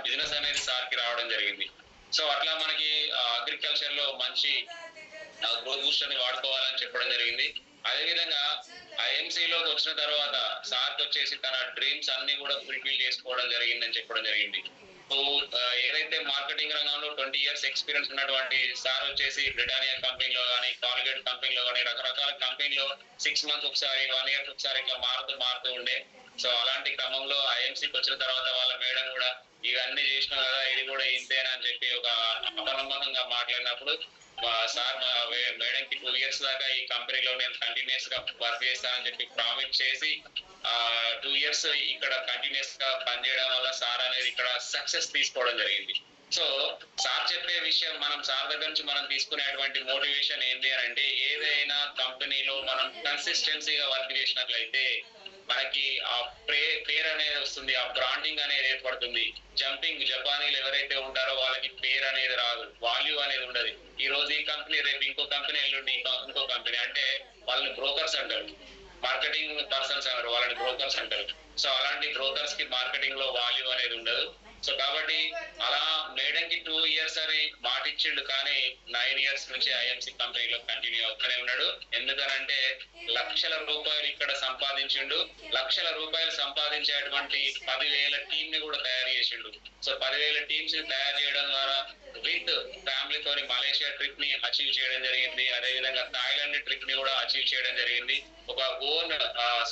బిజినెస్ అనేది సార్ కి రావడం జరిగింది. సో అట్లా మనకి అగ్రికల్చర్ లో మంచి గ్రోత్ బూస్టర్ ని వాడుకోవాలని చెప్పడం జరిగింది. అదేవిధంగా ఐఎంసీలోకి వచ్చిన తర్వాత సార్ వచ్చేసి తన డ్రీమ్స్ అన్ని కూడా ఫుల్ఫిల్ చేసుకోవడం జరిగిందని చెప్పడం జరిగింది. సో ఏదైతే మార్కెటింగ్ రంగంలో 20 years ఎక్స్పీరియన్స్ ఉన్నటువంటి సార్ వచ్చేసి బ్రిటానియా కంపెనీలో కానీ, కాల్గేట్ కంపెనీలో కానీ, రకరకాల కంపెనీలో 6 months ఒకసారి, 1 year ఒకసారి ఇట్లా మారుతూ ఉండే. సో అలాంటి క్రమంలో ఐఎంసీకి వచ్చిన తర్వాత వాళ్ళ మేడం కూడా ఇవన్నీ చేసినావు కదా, ఇది కూడా ఇంతేనా అని చెప్పి ఒక అపనమ్మకంగా మాట్లాడినప్పుడు సార్ మేడం కి 2 years దాకా ఈ కంపెనీలో నేను కంటిన్యూస్ గా వర్క్ చేస్తానని చెప్పి ప్రామిస్ చేసి 2 years ఇక్కడ కంటిన్యూస్ గా పనిచేయడం వల్ల సార్ అనేది ఇక్కడ సక్సెస్ తీసుకోవడం జరిగింది. సో సార్ చెప్పే విషయం మనం సార్ దగ్గర నుంచి మనం తీసుకునేటువంటి మోటివేషన్ ఏంటి అని అంటే, ఏదైనా కంపెనీలో మనం కన్సిస్టెన్సీగా వర్క్ చేసినట్లయితే మనకి ఆ పేరు అనేది వస్తుంది, ఆ బ్రాండింగ్ అనేది ఏర్పడుతుంది. జపానీలు ఎవరైతే ఉంటారో వాళ్ళకి పేరు అనేది రాదు, వాల్యూ అనేది ఉండదు. ఈ రోజు ఈ కంపెనీ, రేపు ఇంకో కంపెనీ, ఎల్లుండి ఇంకో కంపెనీ, అంటే వాళ్ళని బ్రోకర్స్ అంటారు, మార్కెటింగ్ పర్సన్స్ అంటారు, వాళ్ళని బ్రోకర్స్ అంటారు. సో అలాంటి బ్రోకర్స్ కి మార్కెటింగ్ లో వాల్యూ అనేది ఉండదు. సో కాబట్టి అలా మేడం కి 2 years అని మాట ఇచ్చిండు, కానీ 9 years నుంచి ఐఎంసీ కంపెనీలో కంటిన్యూ అవుతూనే ఉన్నాడు. ఎందుకనంటే లక్షల రూపాయలు ఇక్కడ సంపాదించిండు. లక్షల రూపాయలు సంపాదించేటువంటి 10,000 టీమ్ ని కూడా తయారు చేసిండు. సో 10,000 టీమ్స్ ని తయారు చేయడం ద్వారా విత్ ఫ్యామిలీతో మలేషియా ట్రిప్ ని అచీవ్ చేయడం జరిగింది. అదేవిధంగా థాయిలాండ్ ట్రిప్ ని కూడా అచీవ్ చేయడం జరిగింది. ఒక ఓన్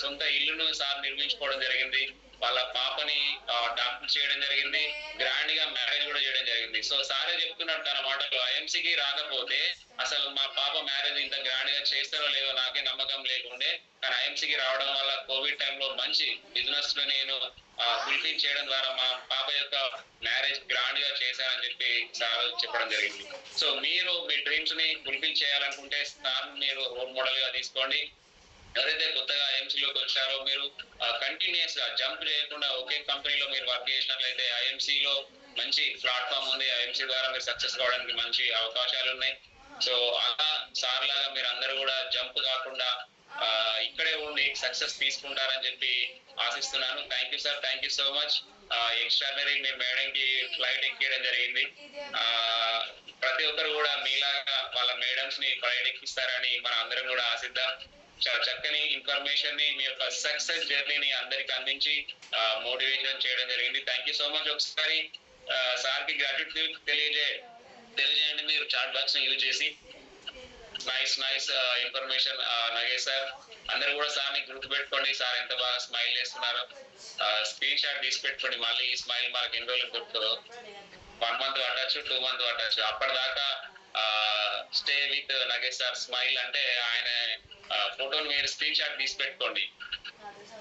సొంత ఇల్లును సార్ నిర్మించుకోవడం జరిగింది. వాళ్ళ పాపని డాక్టర్ చేయడం జరిగింది. గ్రాండ్ గా మ్యారేజ్ కూడా చేయడం జరిగింది. సో సారే చెప్తున్నాడు తన మాటలు, ఐఎంసీకి రాకపోతే అసలు మా పాప మ్యారేజ్ ఇంత గ్రాండ్ గా చేస్తారో లేదో నాకే నమ్మకం లేకుండే, కానీ ఐఎంసీకి రావడం వల్ల కోవిడ్ టైంలో మంచి బిజినెస్ లో నేను ఫుల్ఫిల్ చేయడం ద్వారా మా పాప యొక్క మ్యారేజ్ గ్రాండ్ గా చేశానని చెప్పి సార్ చెప్పడం జరిగింది. సో మీరు మీ డ్రీమ్స్ ని ఫుల్ఫిల్ చేయాలనుకుంటే సార్ మీరు రోల్ మోడల్ గా తీసుకోండి. ఎవరైతే కొత్తగా ఐఎంసీలోకి వచ్చారో మీరు కంటిన్యూస్ గా జంప్ చేయకుండా ఒకే కంపెనీలో మీరు వర్క్ చేసినట్లయితే ఐఎంసీలో మంచి ప్లాట్ఫామ్ ఉంది. ఐఎంసీ ద్వారా మీరు సక్సెస్ కావడానికి మంచి అవకాశాలు ఉన్నాయి. సో అలా సార్ లాగా మీరు అందరూ కూడా జంప్ కాకుండా ఇక్కడే ఉండి సక్సెస్ తీసుకుంటారని చెప్పి ఆశిస్తున్నాను. Thank you sir, thank you so much. Extraordinary me madam కి ఫ్లైట్ ఎక్కియడం జరిగింది. ప్రతి ఒక్కరు కూడా మీలాగా వాళ్ళ మేడమ్స్ ని ఫ్లైట్ ఎక్కిస్తారని మనం అందరం కూడా ఆశిద్దాం. చాలా చక్కని ఇన్ఫర్మేషన్ ని, మీ యొక్క సక్సెస్ జర్నీని అందరికి అందించి మోటివేషన్ చేయడం జరిగింది. Thank you so much. ఒకసారి సార్ కి గ్రాటిట్యూడ్ తెలియజేయండి మీరు చాట్ బాక్స్ ని యూజ్ చేసి. Nice information Nagesh sir. అందరు కూడా సార్ ని గుర్తు పెట్టుకోండి, సార్ ఎంత బాగా స్మైల్ చేస్తున్నారు. స్క్రీన్ షాట్ తీసి పెట్టుకోండి. మళ్ళీ ఈ స్మైల్ మనకి ఎన్ని రోజులు దొరుకుతుందో, 1 month పట్టచ్చు, 2 months పట్టచ్చు. అప్పటిదాకా stay with Nagesh sir smile అంటే ఆయన ఫోటోని మీరు స్క్రీన్ షాట్ తీసి పెట్టుకోండి,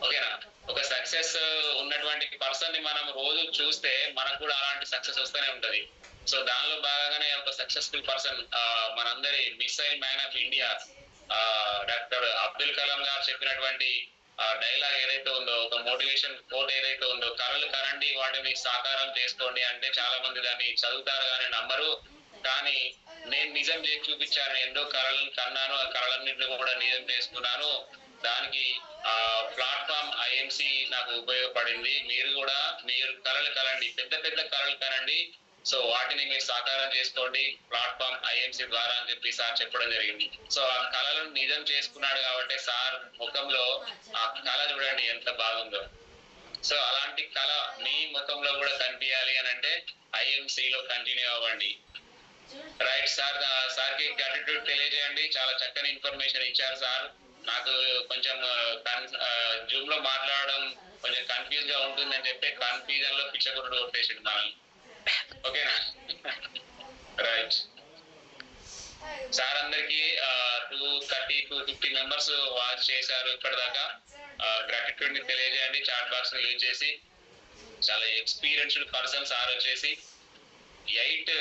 ఓకేనా? ఒక సక్సెస్ ఉన్నటువంటి పర్సన్ ని మనం రోజు చూస్తే మనకు కూడా అలాంటి సక్సెస్ వస్తూనే ఉంటది. సో దానిలో భాగంగానే ఒక సక్సెస్ఫుల్ పర్సన్ మనందరి missile man of India doctor Abdul Kalam గారు చెప్పినటువంటి డైలాగ్ ఏదైతే ఉందో, ఒక మోటివేషన్ కోట్ ఏదైతే ఉందో, కళలు కనండి వాటిని సాకారం చేసుకోండి అంటే చాలా మంది దాన్ని చదువుతారు కానీ నమ్మరు. కానీ నేను నిజం చేసి చూపించాను, ఎన్నో కళలను కన్నాను, ఆ కళలన్నింటినీ కూడా నిజం చేసుకున్నాను. దానికి ప్లాట్ఫామ్ ఐఎంసీ నాకు ఉపయోగపడింది. మీరు కూడా మీరు కళలు కనండి, పెద్ద పెద్ద కళలు కనండి. సో వాటిని మీరు సాకారం చేసుకోండి ప్లాట్ఫామ్ ఐఎంసీ ద్వారా అని చెప్పి సార్ చెప్పడం జరిగింది. సో ఆ కళలను నిజం చేసుకున్నాడు కాబట్టి సార్ ముఖంలో ఆ కళ చూడండి ఎంత బాగుందో. సో అలాంటి కళ మీ ముఖంలో కూడా కనిపించాలి అని అంటే ఐఎంసీలో కంటిన్యూ అవ్వండి. రైట్ సార్, సార్ కి గ్రాటిట్యూడ్ తెలియజేయండి. చాలా చక్కని ఇన్ఫర్మేషన్ ఇచ్చారు సార్. నాకు కొంచెం జూమ్ లో మాట్లాడడం కొంచెం కన్ఫ్యూజ్ గా ఉంటుందని చెప్పి కన్ఫ్యూజన్ లో పిచ్చగొట్టు కొట్టేసింది మనల్ని, ఓకేనా? రైట్ సార్, అందరికి 230-250 మెంబర్స్ వాచ్ చేశారు ఇప్పటిదాకా. గ్రాటిట్యూడ్ ని తెలియజేయండి చాట్ బాక్స్ ని యూజ్ చేసి. చాలా ఎక్స్పీరియన్స్డ్ పర్సన్ సార్ వచ్చేసి. 8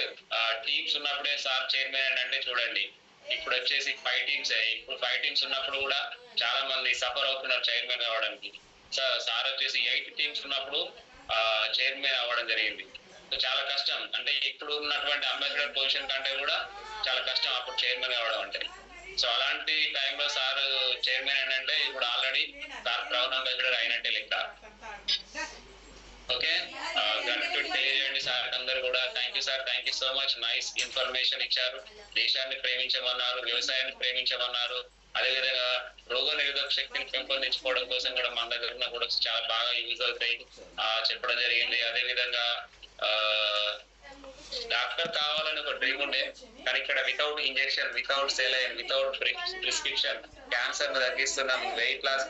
టీమ్స్ ఉన్నప్పుడే సార్ చైర్మన్ అంటే చూడండి, ఇప్పుడు వచ్చేసి 5 టీమ్స్. ఇప్పుడు 5 టీమ్స్ ఉన్నప్పుడు కూడా చాలా మంది సఫర్ అవుతున్నారు చైర్మన్ కావడానికి. సార్ వచ్చేసి 8 టీమ్స్ ఉన్నప్పుడు చైర్మన్ అవ్వడం జరిగింది. సో చాలా కష్టం. అంటే ఇప్పుడు ఉన్నటువంటి అంబాసిడర్ పొజిషన్ కంటే కూడా చాలా కష్టం అప్పుడు చైర్మన్ కావడం అంటే. సో అలాంటి టైంలో సార్ చైర్మన్ ఏంటంటే ఇప్పుడు ఆల్రెడీ సార్ క్రౌన్ అంబాసిడర్ అయినట్టే లెక్క. ఓకే, గ్రాటిట్యూడ్ తెలియజేయండి సార్ అందరు కూడా. Thank you sir, thank you so much. Nice information ఇచ్చారు. దేశాన్ని ప్రేమించమన్నారు, వ్యవసాయాన్ని ప్రేమించమన్నారు, అదేవిధంగా రోగ నిరోధక శక్తిని పెంపొందించుకోవడం కోసం కూడా మన దగ్గర ఉన్న కూడా చాలా బాగా యూజ్ అవుతాయి చెప్పడం జరిగింది. అదేవిధంగా డాక్టర్ కావాలని ఒక డ్రీమ్ ఉండే, కానీ ఇక్కడ without injection, without saline, without prescription cancer ను తగ్గిస్తున్నాం, వెయిట్ లాస్